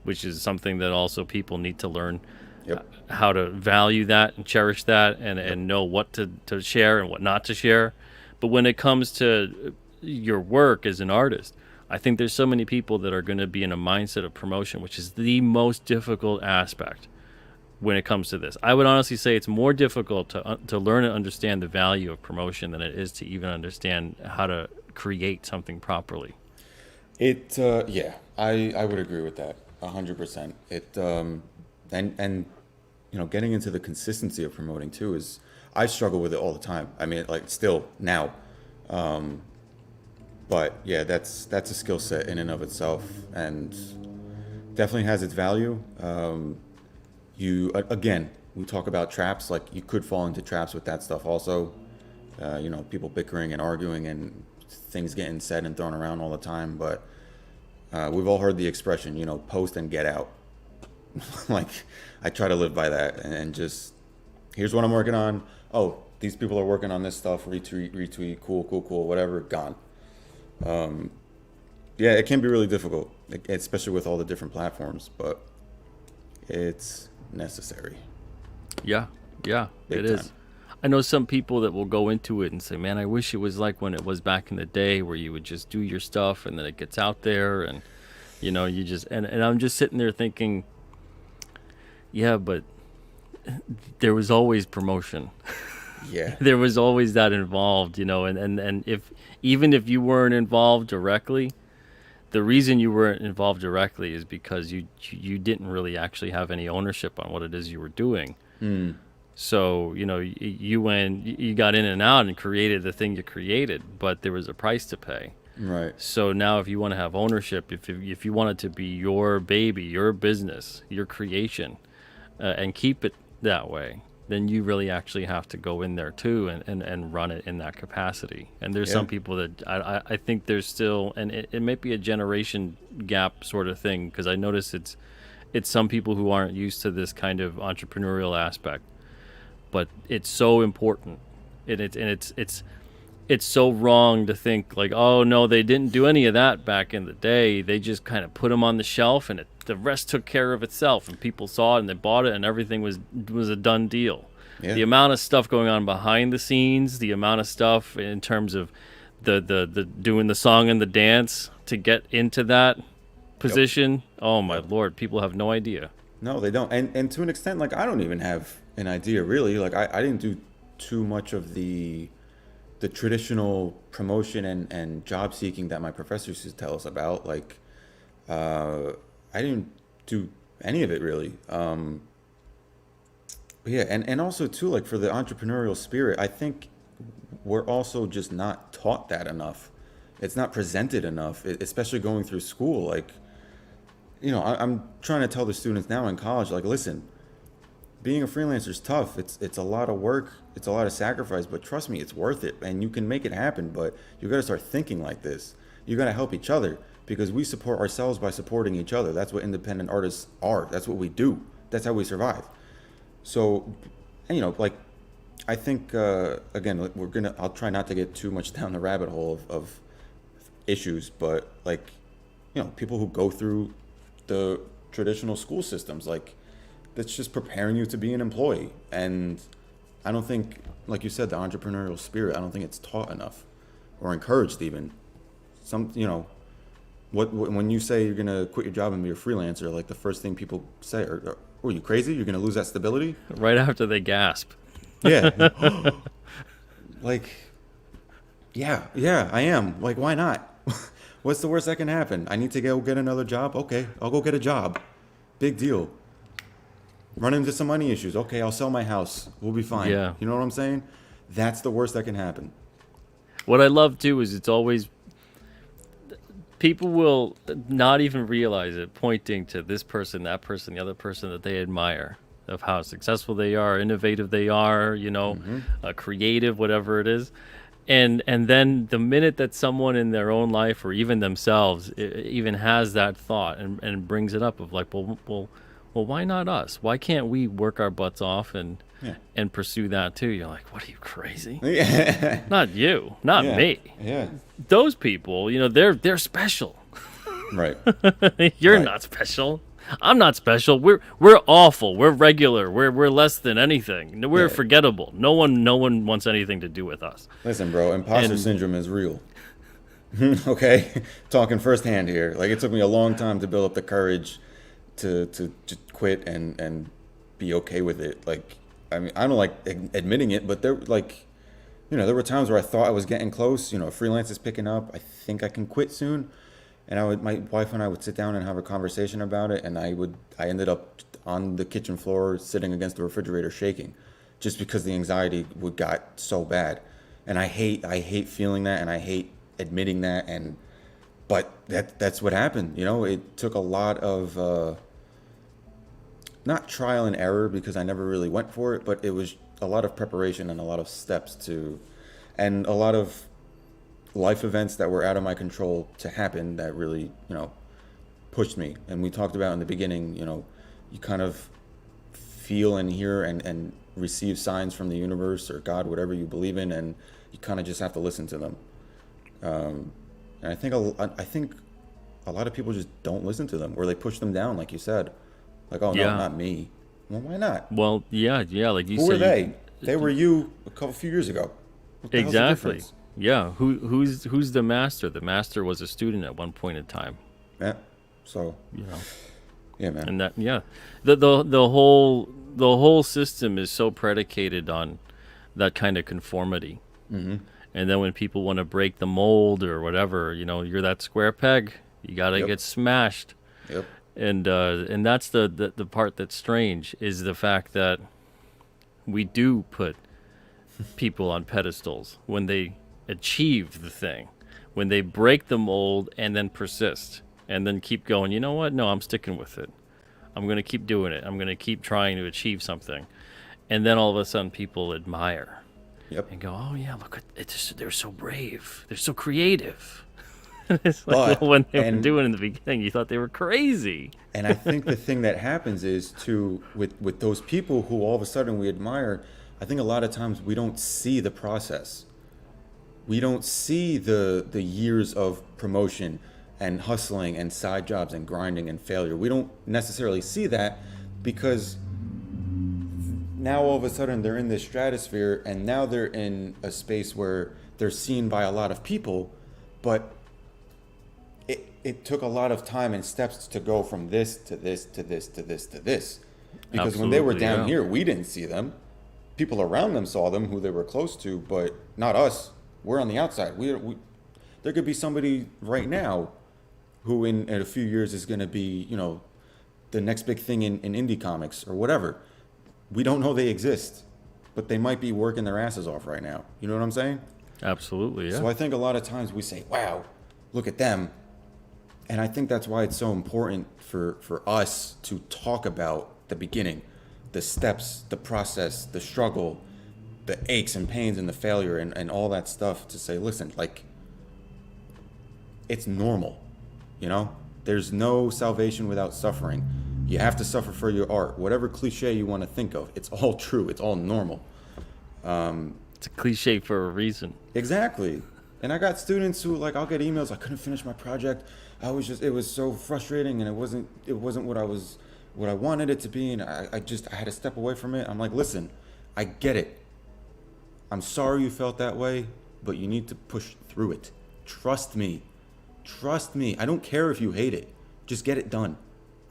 which is something that also people need to learn Yep. how to value that and cherish that and know what to share and what not to share. But when it comes to your work as an artist, I think there's so many people that are going to be in a mindset of promotion, which is the most difficult aspect when it comes to this. I would honestly say it's more difficult to learn and understand the value of promotion than it is to even understand how to create something properly. Yeah, I would agree with that 100%. And getting into the consistency of promoting too is, I struggle with it all the time. I mean, like, still now. But yeah, that's a skill set in and of itself, and definitely has its value. Again, we talk about traps, like you could fall into traps with that stuff also. People bickering and arguing and things getting said and thrown around all the time. But we've all heard the expression, post and get out. Like, I try to live by that, and just, here's what I'm working on. Oh, these people are working on this stuff. Retweet, cool, whatever, gone. Yeah, it can be really difficult, especially with all the different platforms, but it's necessary. Yeah, Big it is. time. I know some people that will go into it and say, man, I wish it was like when it was back in the day where you would just do your stuff and then it gets out there and, you just, and I'm just sitting there thinking, yeah, but there was always promotion. Yeah. There was always that involved, and if even if you weren't involved directly, the reason you weren't involved directly is because you didn't really actually have any ownership on what it is you were doing. So, you got in and out and created the thing you created, but there was a price to pay. Right. So now if you want to have ownership, if you want it to be your baby, your business, your creation, and keep it that way, then you really actually have to go in there too and run it in that capacity. And there's some people that I think there's still, and it might be a generation gap sort of thing, because I notice it's some people who aren't used to this kind of entrepreneurial aspect, but it's so important, and it's so wrong to think like, oh no, they didn't do any of that back in the day. They just kind of put them on the shelf, and the rest took care of itself, and people saw it and they bought it, and everything was a done deal. Yeah. The amount of stuff going on behind the scenes, the amount of stuff in terms of the doing the song and the dance to get into that position. Oh my Lord, people have no idea. No, they don't. And to an extent, like, I don't even have an idea really. Like, I didn't do too much of the traditional promotion and job seeking that my professors used to tell us about. Like, I didn't do any of it really. But yeah, and also too, like, for the entrepreneurial spirit, I think we're also just not taught that enough. It's not presented enough, especially going through school. Like, I'm trying to tell the students now in college, like, listen, being a freelancer is tough. It's a lot of work. It's a lot of sacrifice, but trust me, it's worth it, and you can make it happen. But you got to start thinking like this. You got to help each other, because we support ourselves by supporting each other. That's what independent artists are. That's what we do. That's how we survive. So, and, like, I think again, I'll try not to get too much down the rabbit hole of issues, but, like, people who go through the traditional school systems, like, that's just preparing you to be an employee. And I don't think, like you said, the entrepreneurial spirit, I don't think it's taught enough or encouraged even. When you say you're going to quit your job and be a freelancer, like, the first thing people say are you crazy? You're going to lose that stability? Right after they gasp. Yeah. Like, yeah, I am. Like, why not? What's the worst that can happen? I need to go get another job? Okay, I'll go get a job. Big deal. Run into some money issues. Okay, I'll sell my house. We'll be fine. Yeah. You know what I'm saying? That's the worst that can happen. What I love too is it's always people will not even realize it, pointing to this person, that person, the other person that they admire, of how successful they are, innovative they are, creative, whatever it is. And then the minute that someone in their own life or even themselves even has that thought and brings it up of like, well, why not us? Why can't we work our butts off and Yeah. and pursue that too? You're like, what are you, crazy? Yeah. Not you, not Yeah. me. Yeah. Those people, they're special. Right. You're Right. not special. I'm not special. We're awful. We're regular. We're less than anything. We're Yeah. forgettable. No one wants anything to do with us. Listen, bro, imposter And- syndrome is real. Okay? Talking firsthand here. Like, it took me a long time to build up the courage to just quit and be okay with it. Like, I mean, I don't like admitting it, but there were times where I thought I was getting close. Freelance is picking up. I think I can quit soon. And my wife and I would sit down and have a conversation about it. And I ended up on the kitchen floor, sitting against the refrigerator, shaking, just because the anxiety got so bad. And I hate feeling that, and I hate admitting that. But that's what happened. It took a lot of, not trial and error, because I never really went for it, but it was a lot of preparation and a lot of steps and a lot of life events that were out of my control to happen that really, pushed me. And we talked about in the beginning, you kind of feel and hear and receive signs from the universe or God, whatever you believe in, and you kind of just have to listen to them. And I think a lot of people just don't listen to them, or they push them down, like you said. Like, oh, no, Yeah. not me. Well, why not? Well, yeah, like you Who said. were they? They were you a few years ago. What the hell's the Exactly. difference? Yeah. Who's the master? The master was a student at one point in time. Yeah. So, You know. yeah, man. And that, yeah, the whole system is so predicated on that kind of conformity. Mm-hmm. And then when people want to break the mold or whatever, you're that square peg. You gotta Yep. get smashed. Yep. And that's the part that's strange, is the fact that we do put people on pedestals when they achieve the thing, when they break the mold and then persist and then keep going. You know what? No, I'm sticking with it. I'm going to keep doing it. I'm going to keep trying to achieve something. And then all of a sudden people admire Yep. and go, oh yeah, look at it. They're so brave. They're so creative. It's like, But- well, when they were and- doing it in the beginning, you thought they were crazy. And I think the thing that happens is with those people who all of a sudden we admire, I think a lot of times we don't see the process. We don't see the years of promotion and hustling and side jobs and grinding and failure. We don't necessarily see that, because now all of a sudden they're in this stratosphere, and now they're in a space where they're seen by a lot of people, but it took a lot of time and steps to go from this to this to this to this to this. Because when they were Absolutely, down yeah. here, we didn't see them. People around them saw them, who they were close to, but not us. We're on the outside. There could be somebody right now who in a few years is going to be, the next big thing in indie comics or whatever. We don't know they exist, but they might be working their asses off right now. You know what I'm saying? Absolutely, yeah. So I think a lot of times we say, wow, look at them. And I think that's why it's so important for us to talk about the beginning, the steps, the process, the struggle, the aches and pains and the failure and all that stuff, to say, listen, like, it's normal, There's no salvation without suffering. You have to suffer for your art. Whatever cliche you want to think of, it's all true. It's all normal. It's a cliche for a reason. Exactly. And I got students who, like, I'll get emails, I couldn't finish my project. It was so frustrating, and it wasn't what I wanted it to be, and I had to step away from it. I'm like, listen, I get it. I'm sorry you felt that way, but you need to push through it. Trust me. Trust me. I don't care if you hate it. Just get it done.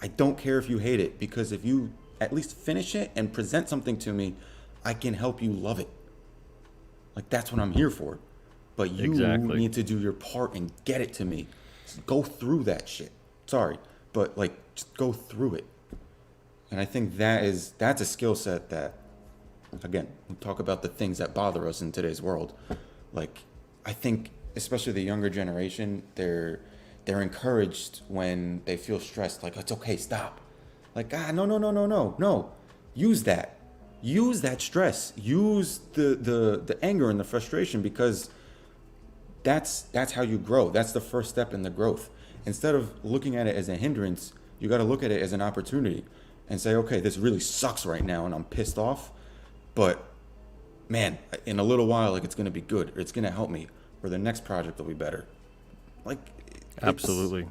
I don't care if you hate it, because if you at least finish it and present something to me, I can help you love it. Like, that's what I'm here for. But you Exactly. need to do your part and get it to me. Just go through that shit. Sorry, but just go through it. And I think that's a skill set that, again, we talk about the things that bother us in today's world. Like, I think especially the younger generation, they're encouraged when they feel stressed, like it's okay, stop. Like, no, no, no, no, no, no. Use that. Use that stress. Use the anger and the frustration, because that's how you grow. That's the first step in the growth. Instead of looking at it as a hindrance, you got to look at it as an opportunity and say, okay, this really sucks right now and I'm pissed off, but man, in a little while, like, it's going to be good, or it's going to help me, or the next project will be better. Like, Absolutely.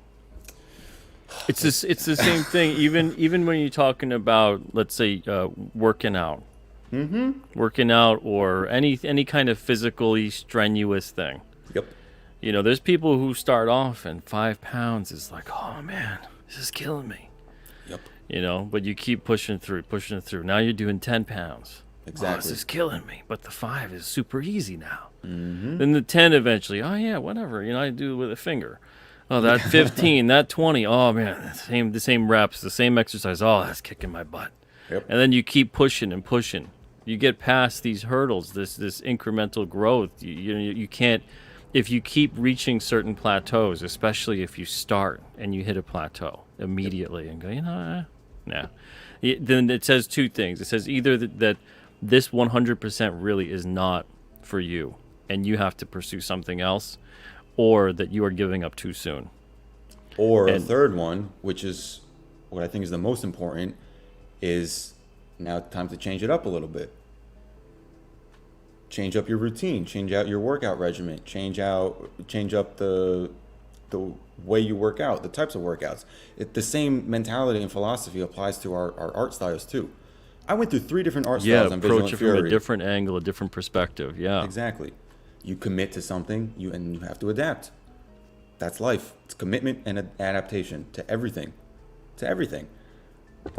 It's the same thing. Even when you're talking about, let's say, working out, working out, or any kind of physically strenuous thing. Yep. You know, there's people who start off and 5 pounds is like, oh man, this is killing me. Yep. You know, but you keep pushing through. Now you're doing 10 pounds. Exactly. Oh, this is killing me. But the 5 is super easy now. Mm-hmm. Then the 10 eventually, oh yeah, whatever. You know, I do it with a finger. Oh, that 15, that 20. Oh man, the same reps, the same exercise. Oh, that's kicking my butt. Yep. And then you keep pushing and pushing. You get past these hurdles, this incremental growth. You can't, if you keep reaching certain plateaus, especially if you start and you hit a plateau immediately and go, nah. Then it says two things. It says either that this 100% really is not for you and you have to pursue something else, or that you are giving up too soon. Or a third one, which is what I think is the most important, is now time to change it up a little bit. Change up your routine, change out your workout regimen, change up the way you work out, the types of workouts. The same mentality and philosophy applies to our art styles too. I went through 3 different art styles on Visual approach it from Inferiority. a different angle, a different perspective. Yeah, Exactly. You commit to something, and you have to adapt. That's life. It's commitment and adaptation to everything.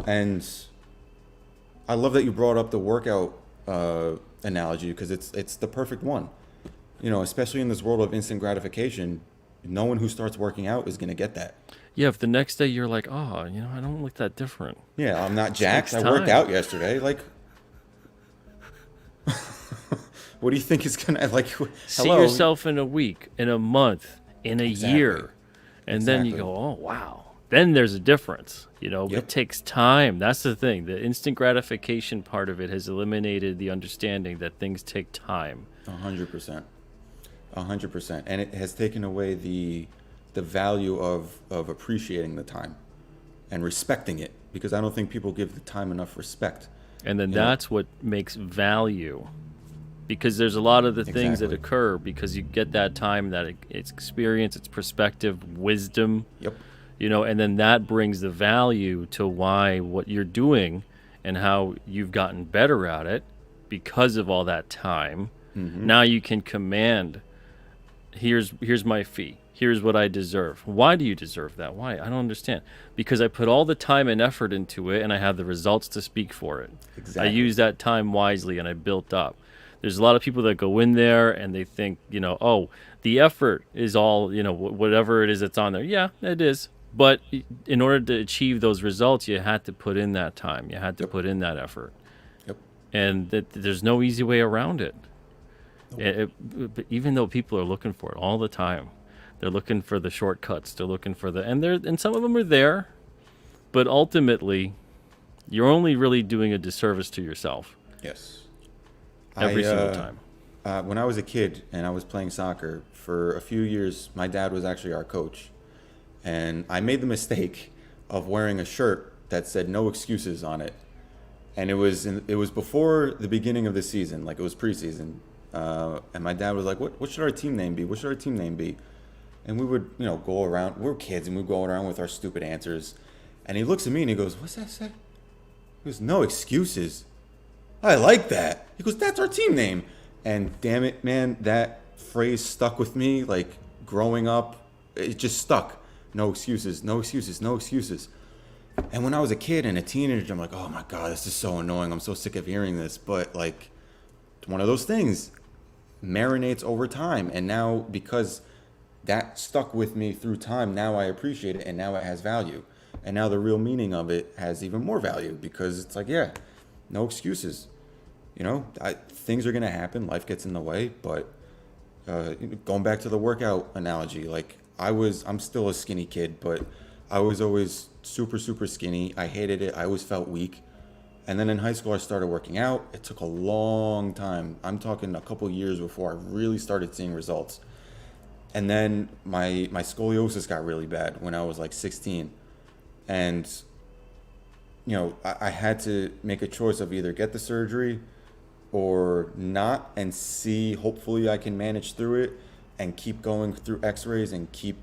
And I love that you brought up the workout analogy, because it's the perfect one. You know, especially in this world of instant gratification, no one who starts working out is going to get that. Yeah, if the next day you're like, oh, I don't look that different. Yeah, I'm not jacked. takes I worked time. out yesterday. Like, what do you think is going to, like, See hello? yourself in a week, in a month, in a year, and then you Exactly. go, oh, wow. Then there's a difference. Yep. It takes time. That's the thing. The instant gratification part of it has eliminated the understanding that things take time. 100%. 100%. And it has taken away the value of appreciating the time and respecting it, because I don't think people give the time enough respect. And then You know? that's what makes value. Because there's a lot of the things that Exactly. occur because you get that time, that it's experience, it's perspective, wisdom. Yep. And then that brings the value to why what you're doing and how you've gotten better at it because of all that time. Mm-hmm. Now you can command, here's my fee. Here's what I deserve. Why do you deserve that? Why? I don't understand. Because I put all the time and effort into it and I have the results to speak for it. Exactly. I use that time wisely and I built up. There's a lot of people that go in there and they think, oh, the effort is all, whatever it is that's on there. Yeah, it is. But in order to achieve those results, you had to put in that time. You had to put in that effort. Yep. And there's no easy way around it. But even though people are looking for it all the time, they're looking for the shortcuts. They're looking for and some of them are there, but ultimately, you're only really doing a disservice to yourself. Yes. Every single time. When I was a kid and I was playing soccer for a few years, my dad was actually our coach. And I made the mistake of wearing a shirt that said no excuses on it. And it was before the beginning of the season, like it was preseason. And my dad was like, what should our team name be? What should our team name be? And we would, go around. We were kids and we'd go around with our stupid answers. And he looks at me and he goes, what's that say? He goes, no excuses. I like that. He goes, that's our team name. And damn it, man, that phrase stuck with me. Like growing up, it just stuck. No excuses, no excuses, no excuses. And when I was a kid and a teenager, I'm like, oh my God, this is so annoying. I'm so sick of hearing this. But like, it's one of those things marinates over time. And now because that stuck with me through time, now I appreciate it and now it has value. And now the real meaning of it has even more value because it's like, yeah, no excuses. Things are going to happen. Life gets in the way, but Going back to the workout analogy, like I'm still a skinny kid, but I was always super, super skinny. I hated it. I always felt weak. And then in high school, I started working out. It took a long time. I'm talking a couple years before I really started seeing results. And then my scoliosis got really bad when I was like 16. And, I had to make a choice of either get the surgery or not and see, hopefully I can manage through it and keep going through x-rays and keep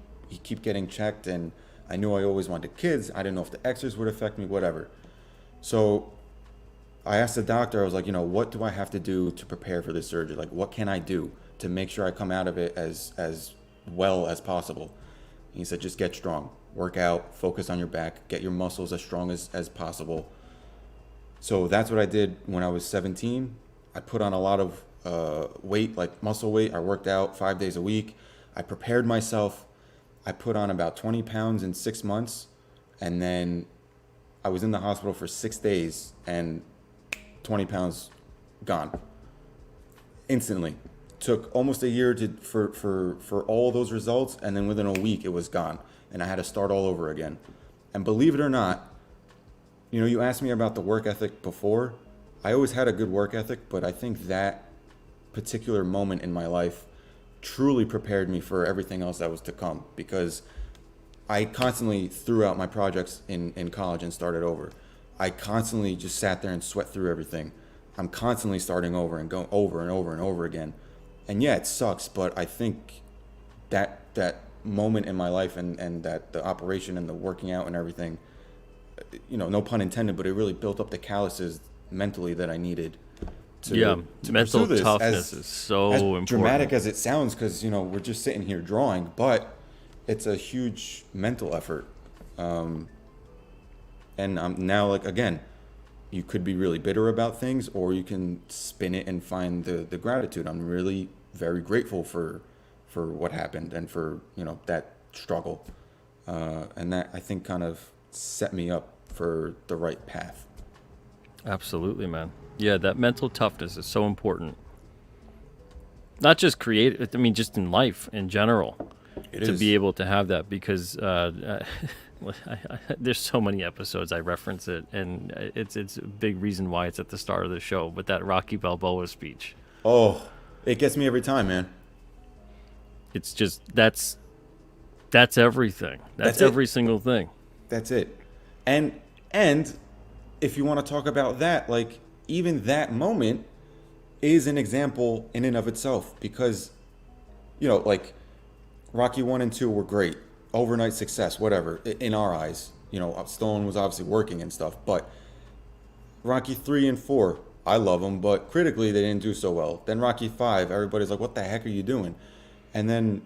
getting checked. And I knew I always wanted kids. I didn't know if the x-rays would affect me, whatever. So I asked the doctor, I was like, what do I have to do to prepare for this surgery? Like, what can I do to make sure I come out of it as well as possible? And he said, just get strong, work out, focus on your back, get your muscles as strong as possible. So that's what I did when I was 17. I put on a lot of weight, like muscle weight. I worked out 5 days a week. I prepared myself. I put on about 20 pounds in 6 months. And then I was in the hospital for 6 days and 20 pounds gone instantly. Took almost a year for all those results, and then within a week it was gone, and I had to start all over again. And believe it or not, you asked me about the work ethic before. I always had a good work ethic, but I think that particular moment in my life truly prepared me for everything else that was to come, because I constantly threw out my projects in college and started over. I constantly just sat there and sweat through everything. I'm constantly starting over and going over and over and over again. And yeah, it sucks, but I think that moment in my life and that the operation and the working out and everything, no pun intended, but it really built up the calluses mentally that I needed to mental toughness is so important. Dramatic as it sounds, because, we're just sitting here drawing, but it's a huge mental effort. And I'm now, like, again, you could be really bitter about things, or you can spin it and find the gratitude. I'm really very grateful for what happened and for, that struggle. And that, I think, kind of set me up for the right path. Absolutely, man. Yeah, that mental toughness is so important. Not just just in life in general. Be able to have that, because there's so many episodes I reference it, and it's a big reason why it's at the start of the show. But that Rocky Balboa speech. Oh, it gets me every time, man. It's just that's everything. That's every single thing. That's it. And if you want to talk about that, like, even that moment is an example in and of itself, because, like, Rocky 1 and 2 were great. Overnight success, whatever, in our eyes. Stallone was obviously working and stuff, but Rocky 3 and 4, I love them, but critically they didn't do so well. Then Rocky 5, everybody's like, what the heck are you doing? And then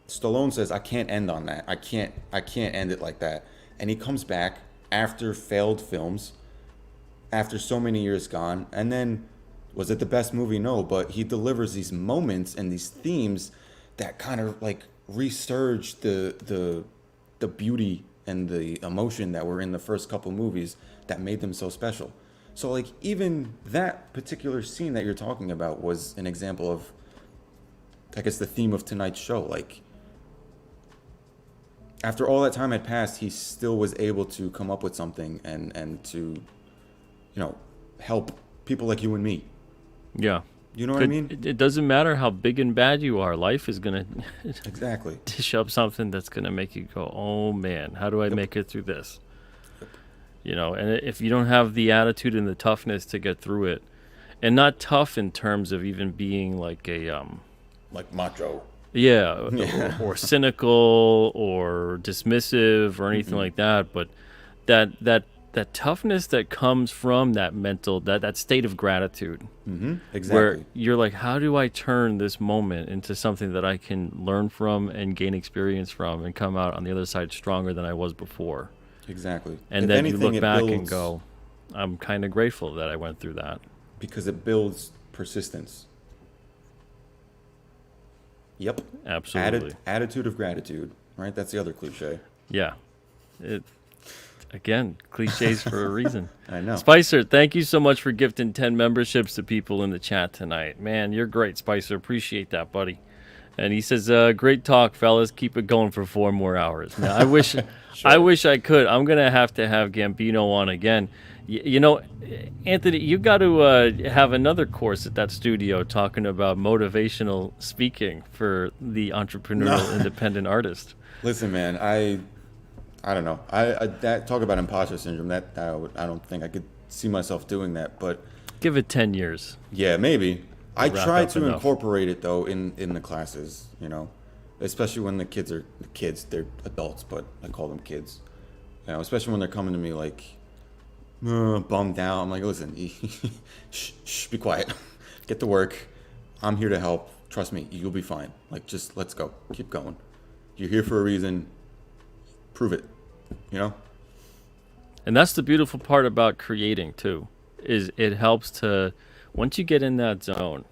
Stallone says, I can't end on that. I can't end it like that. And he comes back after failed films, after so many years gone, and then, was it the best movie? No, but he delivers these moments and these themes that kind of, like, resurge the beauty and the emotion that were in the first couple movies that made them so special. So, like, even that particular scene that you're talking about was an example of, I guess, the theme of tonight's show. Like, after all that time had passed, he still was able to come up with something and to, help people like you and me. Yeah. You know what I mean? It doesn't matter how big and bad you are. Life is going to exactly dish up something that's going to make you go, oh, man, how do I make it through this? And if you don't have the attitude and the toughness to get through it, and not tough in terms of even being like a... like macho. Yeah, or cynical or dismissive or anything like that, but that toughness that comes from that mental, that state of gratitude. Exactly. Where you're like, how do I turn this moment into something that I can learn from and gain experience from and come out on the other side stronger than I was before? Exactly. And if then anything, you look back and go, I'm kind of grateful that I went through that. Because it builds persistence. Yep. Absolutely. Attitude of gratitude, right? That's the other cliche. Yeah. Again, cliches for a reason. I know. Spicer, thank you so much for gifting 10 memberships to people in the chat tonight. Man, you're great, Spicer. Appreciate that, buddy. And he says, "Great talk, fellas. Keep it going for 4 more hours." Man, I Sure. wish I could. I'm gonna have to have Gambino on again. You know, Anthony, you got to have another course at that studio talking about motivational speaking for the No, entrepreneurial independent artist. listen, man. I don't know. I that talk about imposter syndrome. I don't think I could see myself doing that. But Give it 10 years. yeah, maybe. I You'll wrap try up to enough. incorporate it though in the classes. Especially when the kids. They're adults, but I call them kids. Especially when they're coming to me like bummed out. I'm like, listen, shh, be quiet, get to work. I'm here to help. Trust me, you'll be fine. Like, just let's go, keep going. You're here for a reason. Prove it. You know. And that's the beautiful part about creating too, is it helps to, once you get in that zone,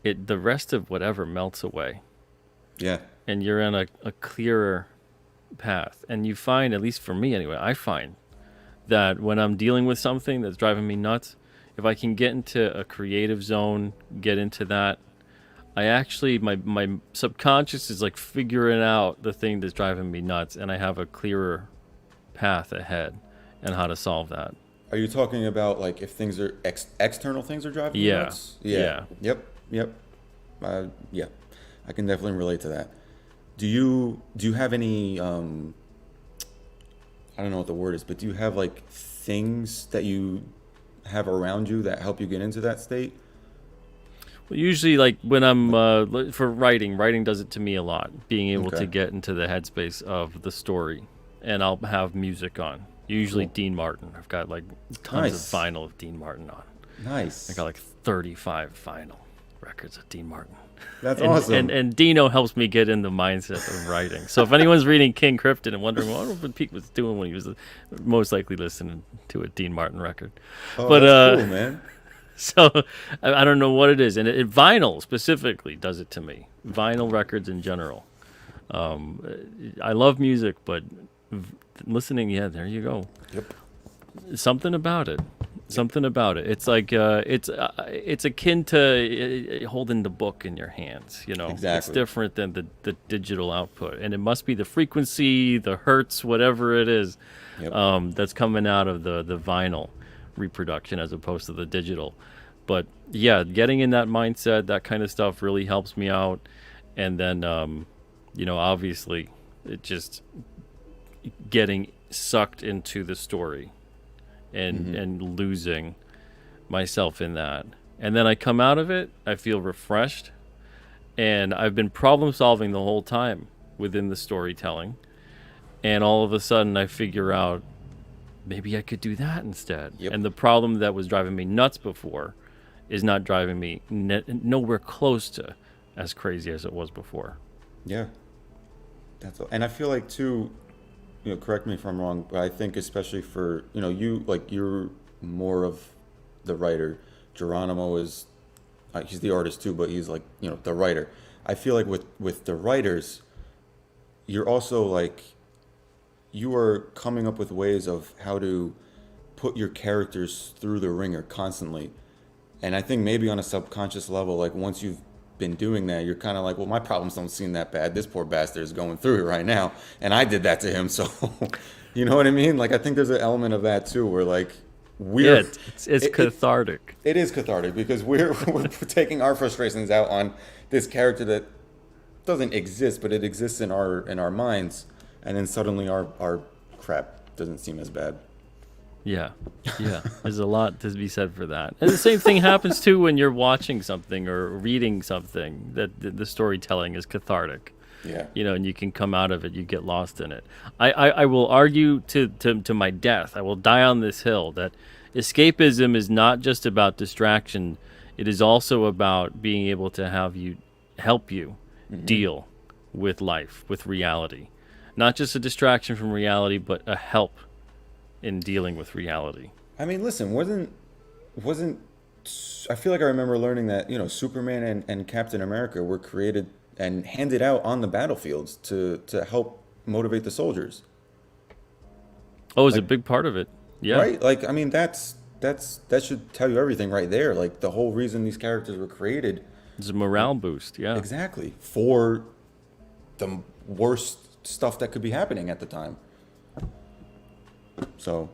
the rest of whatever melts away, Yeah. and you're in a clearer path. And you find, at least for me anyway, I find that when I'm dealing with something that's driving me nuts, if I can get into a creative zone, get into that, I actually, my subconscious is like figuring out the thing that's driving me nuts, and I have a clearer path ahead and how to solve that. Are you talking about like if things are external things are driving you Yeah. nuts? Yeah. Yeah. Yep. Yep. Yeah. I can definitely relate to that. Do you have any I don't know what the word is, but do you have like things that you have around you that help you get into that state? Well, usually, like when I'm Like, for writing does it to me a lot. Being able to okay. get into the headspace of the story, and I'll have music on. Usually Cool. Dean Martin. I've got like tons of Nice. vinyl of Dean Martin on. I got Nice. like 35 vinyl records of Dean Martin. That's And awesome. and Dino helps me get in the mindset of writing. So if anyone's reading King Cryptid and wondering what Pete was doing when he was most likely listening to a Dean Martin record, Oh, but that's cool, man. so I don't know what it is, and vinyl specifically does it to me. Vinyl records in general. I love music, but listening, yeah, there you go. Yep. Something about it. Yep. Something about it. It's like it's akin to holding the book in your hands. It's Exactly. different than the digital output, and it must be the frequency, the hertz, whatever it is, Yep. that's coming out of the vinyl reproduction as opposed to the digital. But yeah, getting in that mindset, that kind of stuff really helps me out. And then, obviously, it just getting sucked into the story and Mm-hmm. losing myself in that. And then I come out of it, I feel refreshed, and I've been problem solving the whole time within the storytelling. And all of a sudden, I figure out maybe I could do that instead. Yep. And the problem that was driving me nuts before is not driving me nowhere close to as crazy as it was before. Yeah. And I feel like too, correct me if I'm wrong, but I think especially for, you're more of the writer. Geronimo is, he's the artist too, but he's like, the writer. I feel like with the writers, you're also like, you are coming up with ways of how to put your characters through the ringer constantly. And I think maybe on a subconscious level, like once you've been doing that, you're kind of like, well, my problems don't seem that bad. This poor bastard is going through it right now, and I did that to him. So, you know what I mean? Like, I think there's an element of that too, where like Yeah, we're it's it, cathartic. it is cathartic because we're taking our frustrations out on this character that doesn't exist, but it exists in our minds, and then suddenly our crap doesn't seem as bad. Yeah, yeah. There's a lot to be said for that. And the same thing happens too when you're watching something or reading something, that the storytelling is cathartic. Yeah. And you can come out of it, you get lost in it. I will argue to my death, I will die on this hill, that escapism is not just about distraction, it is also about being able to help you deal with life, with reality. Not just a distraction from reality, but a help in dealing with reality. I mean, listen, wasn't I feel like I remember learning that, Superman and Captain America were created and handed out on the battlefields to help motivate the soldiers. Oh, is a Like, big part of it. Yeah. right? Like, I mean, that should tell you everything right there. Like the whole reason these characters were created It's a morale boost. Yeah. Exactly. For the worst stuff that could be happening at the time. So,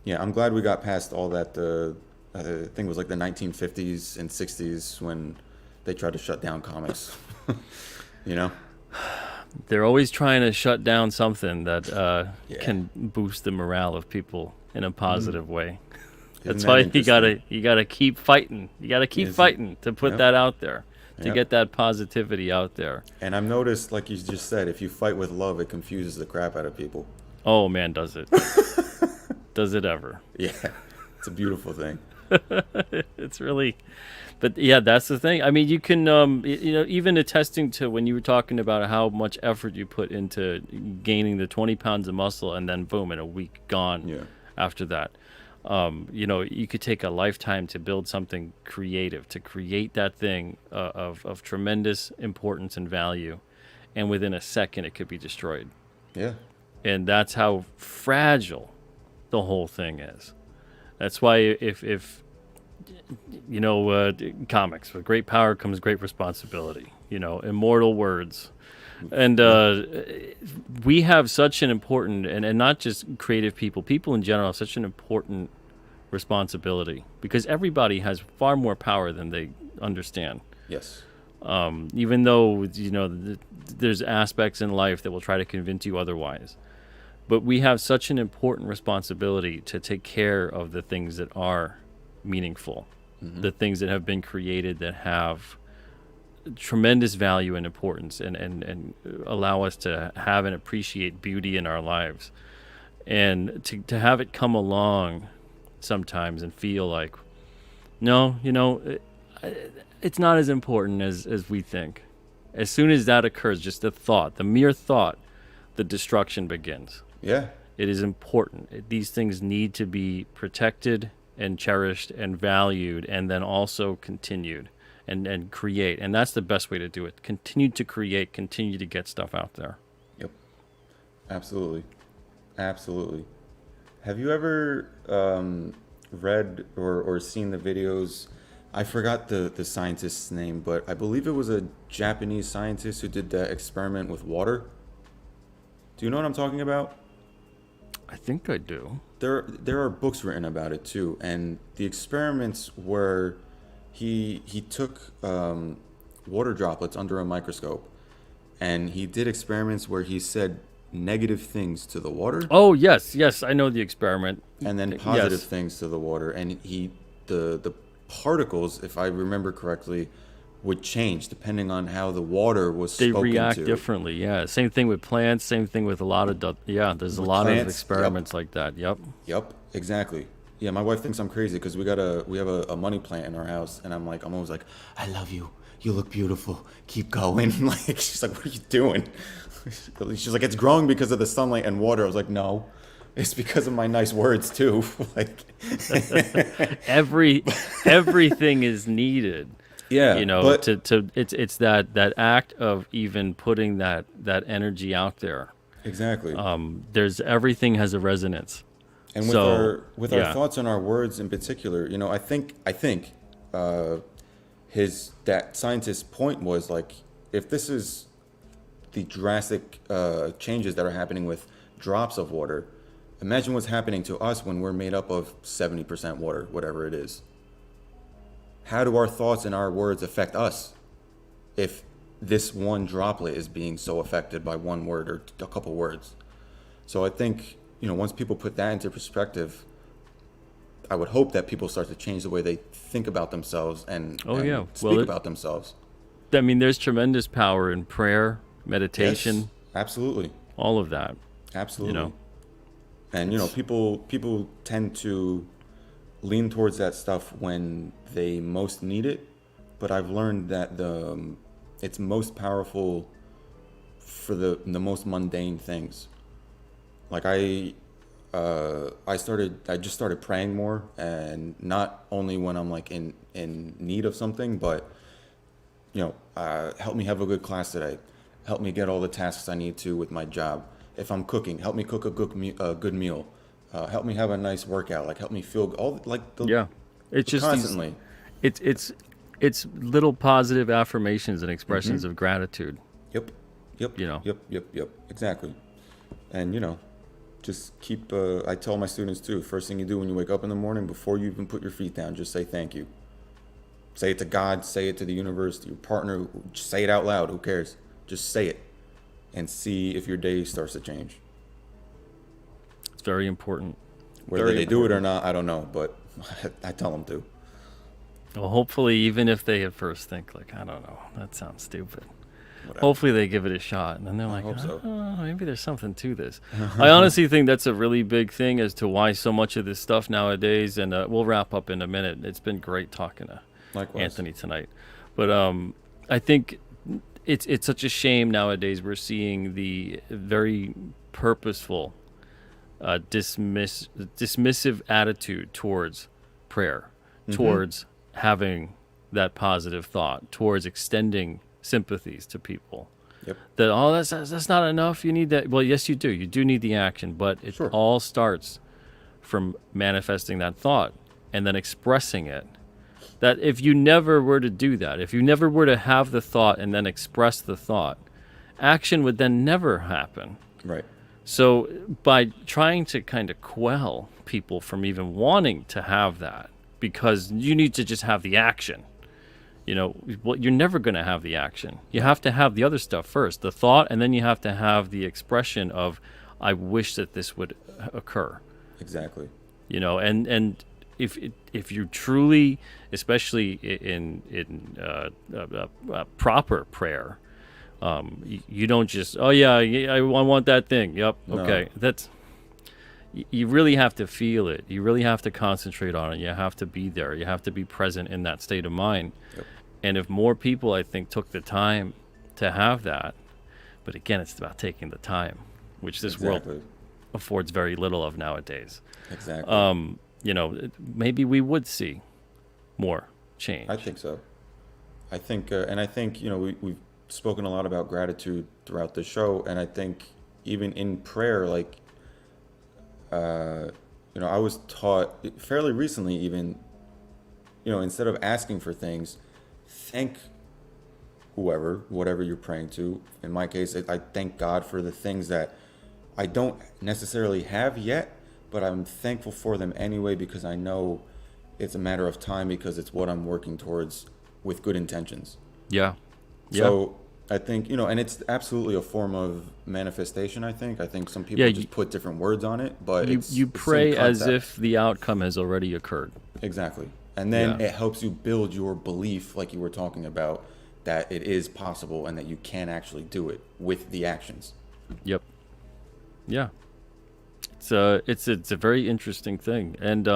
yeah, I'm glad we got past all that. I think it was like the 1950s and 60s when they tried to shut down comics. You know? They're always trying to shut down something that Yeah. can boost the morale of people in a positive way. Isn't That's that why interesting? you gotta keep fighting. You gotta keep fighting to put Yep. that out there, to Yep. get that positivity out there. And I've noticed, like you just said, if you fight with love, it confuses the crap out of people. Oh man, does it? Does it ever? Yeah, it's a beautiful thing. It's really, but yeah, that's the thing. I mean, you can, even attesting to when you were talking about how much effort you put into gaining the 20 pounds of muscle and then boom, in a week gone Yeah. after that. You could take a lifetime to build something creative, to create that thing of tremendous importance and value. And within a second, it could be destroyed. Yeah. And that's how fragile the whole thing is. That's why if comics, with great power comes great responsibility, immortal words. And we have such an important, and not just creative people in general have such an important responsibility, because everybody has far more power than they understand. Yes. Even though, there's aspects in life that will try to convince you otherwise. But we have such an important responsibility to take care of the things that are meaningful, the things that have been created that have tremendous value and importance, and allow us to have and appreciate beauty in our lives. And to have it come along sometimes and feel like, no, it's not as important as we think. As soon as that occurs, just the mere thought, the destruction begins. Yeah. It is important. These things need to be protected and cherished and valued, and then also continued and create. And that's the best way to do it. Continue to create, continue to get stuff out there. Yep. Absolutely. Absolutely. Have you ever read or seen the videos? I forgot the scientist's name, but I believe it was a Japanese scientist who did that experiment with water. Do you know what I'm talking about? I think I do. There are books written about it too, and the experiments were he took water droplets under a microscope, and he did experiments where he said negative things to the water. Oh yes, I know the experiment. And then positive Yes. things to the water, and the particles, if I remember correctly, would change depending on how the water was They spoken react to. differently. Yeah, same thing with plants. Same thing with a lot of there's a With lot of plants, experiments like that. Yep. Yep, exactly. Yeah, my wife thinks I'm crazy because we have a money plant in our house, and I'm always like, I love you. You look beautiful. Keep going. Like, she's like, what are you doing? She's like, it's growing because of the sunlight and water. I was like, no, it's because of my nice words too. Like, Everything is needed. yeah, but It's that act of even putting that energy out there. exactly. There's everything has a resonance. And with our thoughts and our words in particular, I think that scientist's point was like, if this is the drastic changes that are happening with drops of water, imagine what's happening to us when we're made up of 70% water, whatever it is. How do our thoughts and our words affect us if this one droplet is being so affected by one word or a couple words? So I think, once people put that into perspective, I would hope that people start to change the way they think about themselves and speak about themselves. I mean, there's tremendous power in prayer, meditation, Yes, absolutely. all of that. Absolutely. And people tend to lean towards that stuff when they most need it, but I've learned that it's most powerful for the most mundane things. Like I just started praying more, and not only when I'm like in need of something, but help me have a good class today. Help me get all the tasks I need to with my job. If I'm cooking, help me cook a good meal. Help me have a nice workout. Like, help me feel all like It's just constantly. it's It's little positive affirmations and Mm-hmm. expressions of gratitude. Yep. Yep. You know. Yep. Exactly. And just keep. I tell my students too. First thing you do when you wake up in the morning, before you even put your feet down, just say thank you. Say it to God. Say it to the universe, to your partner. Just say it out loud. Who cares? Just say it, and see if your day starts to change. It's very important. Whether Very they do it or important. not, I don't know, but I tell them to. Well, hopefully, even if they at first think like, I don't know, that sounds stupid. Whatever. Hopefully they give it a shot, and then they're I like, hope so. oh, maybe there's something to this. I honestly think that's a really big thing as to why so much of this stuff nowadays, and we'll wrap up in a minute. It's been great talking to Likewise. Anthony tonight. But I think it's such a shame nowadays we're seeing the very purposeful, dismissive attitude towards prayer, Mm-hmm. towards having that positive thought, towards extending sympathies to people. Yep. That that's not enough. You need that. Well, yes, you do. You do need the action, but it Sure. all starts from manifesting that thought and then expressing it. That if you never were to do that, if you never were to have the thought and then express the thought, action would then never happen. Right. So by trying to kind of quell people from even wanting to have that, because you need to just have the action, well, you're never going to have the action. You have to have the other stuff first, the thought, and then you have to have the expression of, I wish that this would occur. Exactly. And if you truly, especially in proper prayer, you don't just, oh yeah, I want that thing. Yep, No. okay, you really have to feel it. You really have to concentrate on it. You have to be there. You have to be present in that state of mind. Yep. And if more people, I think, took the time to have that, but again, it's about taking the time, which this world Exactly. affords very little of nowadays. Exactly. Maybe we would see more change. I think so. And I think we've spoken a lot about gratitude throughout the show, and I think even in prayer, like uh, I was taught fairly recently, even instead of asking for things, thank whatever you're praying to. In my case, I thank God for the things that I don't necessarily have yet, but I'm thankful for them anyway because I know it's a matter of time because it's what I'm working towards with good intentions. Yeah. Yeah. So I think, and it's absolutely a form of manifestation, I think. I think some Yeah. people just put different words on it, but it's You the same pray as concept. if the outcome has already occurred. Exactly. And then Yeah. it helps you build your belief, like you were talking about, that it is possible and that you can actually do it with the actions. Yep. Yeah. It's a very interesting thing, and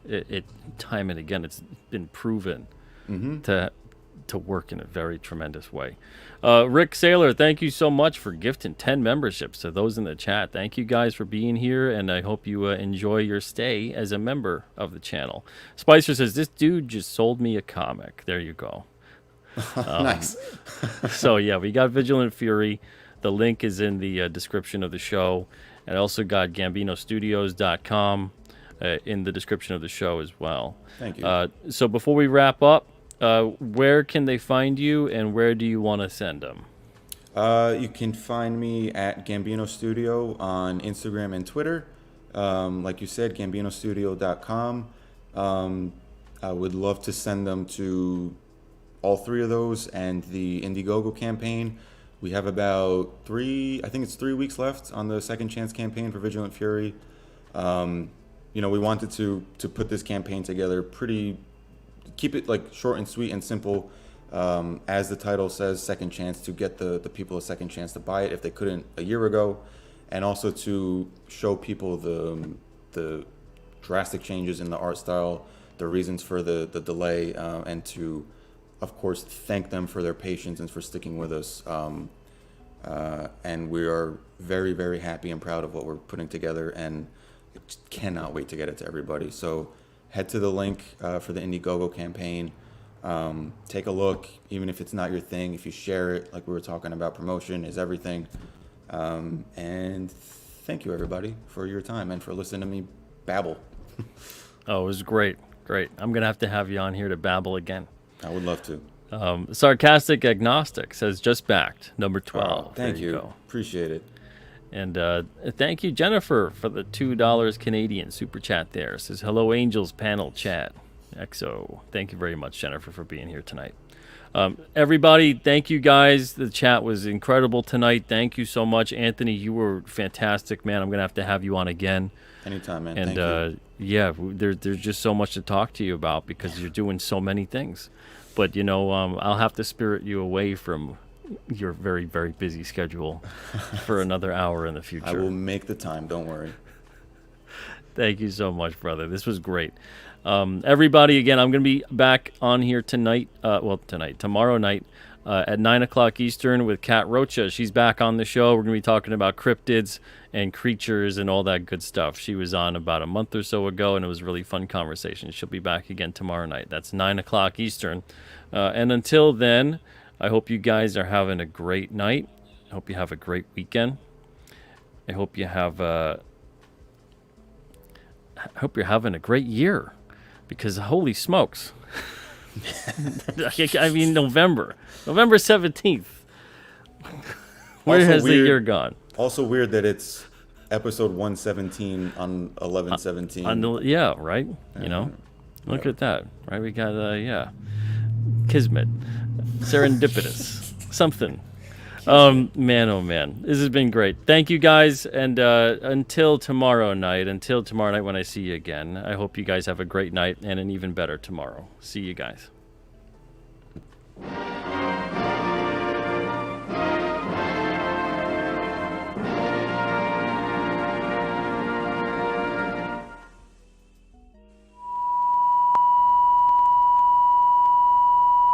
it time and again it's been proven Mm-hmm. to work in a very tremendous way. Rick Saylor, thank you so much for gifting 10 memberships to those in the chat. Thank you guys for being here, and I hope you enjoy your stay as a member of the channel. Spicer says, this dude just sold me a comic. There you go. Nice. So, yeah, we got Vigilant Fury. The link is in the description of the show. And I also got GambinoStudios.com in the description of the show as well. Thank you. So before we wrap up, where can they find you, and where do you want to send them? You can find me at Gambino Studio on Instagram and Twitter. Like you said, GambinoStudio.com. I would love to send them to all three of those and the Indiegogo campaign. We have about I think it's 3 weeks left on the Second Chance campaign for Vigilant Fury. We wanted to put this campaign together keep it like short and sweet and simple. As the title says, second chance, to get the people a second chance to buy it if they couldn't a year ago, and also to show people the drastic changes in the art style, the reasons for the delay, and to, of course, thank them for their patience and for sticking with us. And we are very, very happy and proud of what we're putting together, and cannot wait to get it to everybody. So head to the link for the Indiegogo campaign. Take a look, even if it's not your thing. If you share it, like we were talking about, promotion is everything. And thank you, everybody, for your time and for listening to me babble. Oh, it was great. Great. I'm going to have you on here to babble again. I would love to. Sarcastic Agnostic says just backed, number 12. Oh, thank There you. Go. Appreciate it. And thank you, Jennifer, for the $2 Canadian super chat there. Says, hello, Angels panel chat. XO. Thank you very much, Jennifer, for being here tonight. Everybody, thank you guys. The chat was incredible tonight. Thank you so much. Anthony, you were fantastic, man. I'm going to have you on again. Anytime, man. And thank you. yeah, there's just so much to talk to you about because you're doing so many things. But, I'll have to spirit you away from your very, very busy schedule for another hour in the future. I will make the time. Don't worry. Thank you so much, brother. This was great. Everybody, again, I'm going to be back on here tonight. Tomorrow night at 9 o'clock Eastern with Kat Rocha. She's back on the show. We're going to be talking about cryptids and creatures and all that good stuff. She was on about a month or so ago, and it was a really fun conversation. She'll be back again tomorrow night. That's 9 o'clock Eastern. And until then, I hope you guys are having a great night. I hope you have a great weekend. I hope you have I hope you're having a great year, because holy smokes. I mean, November 17th. Where Also has the weird- year gone? Also weird that it's episode 117 on 11/17. Yeah, right? Look at that, right? We got, Kismet, serendipitous, something. Man, oh man, this has been great. Thank you guys, and until tomorrow night when I see you again, I hope you guys have a great night and an even better tomorrow. See you guys.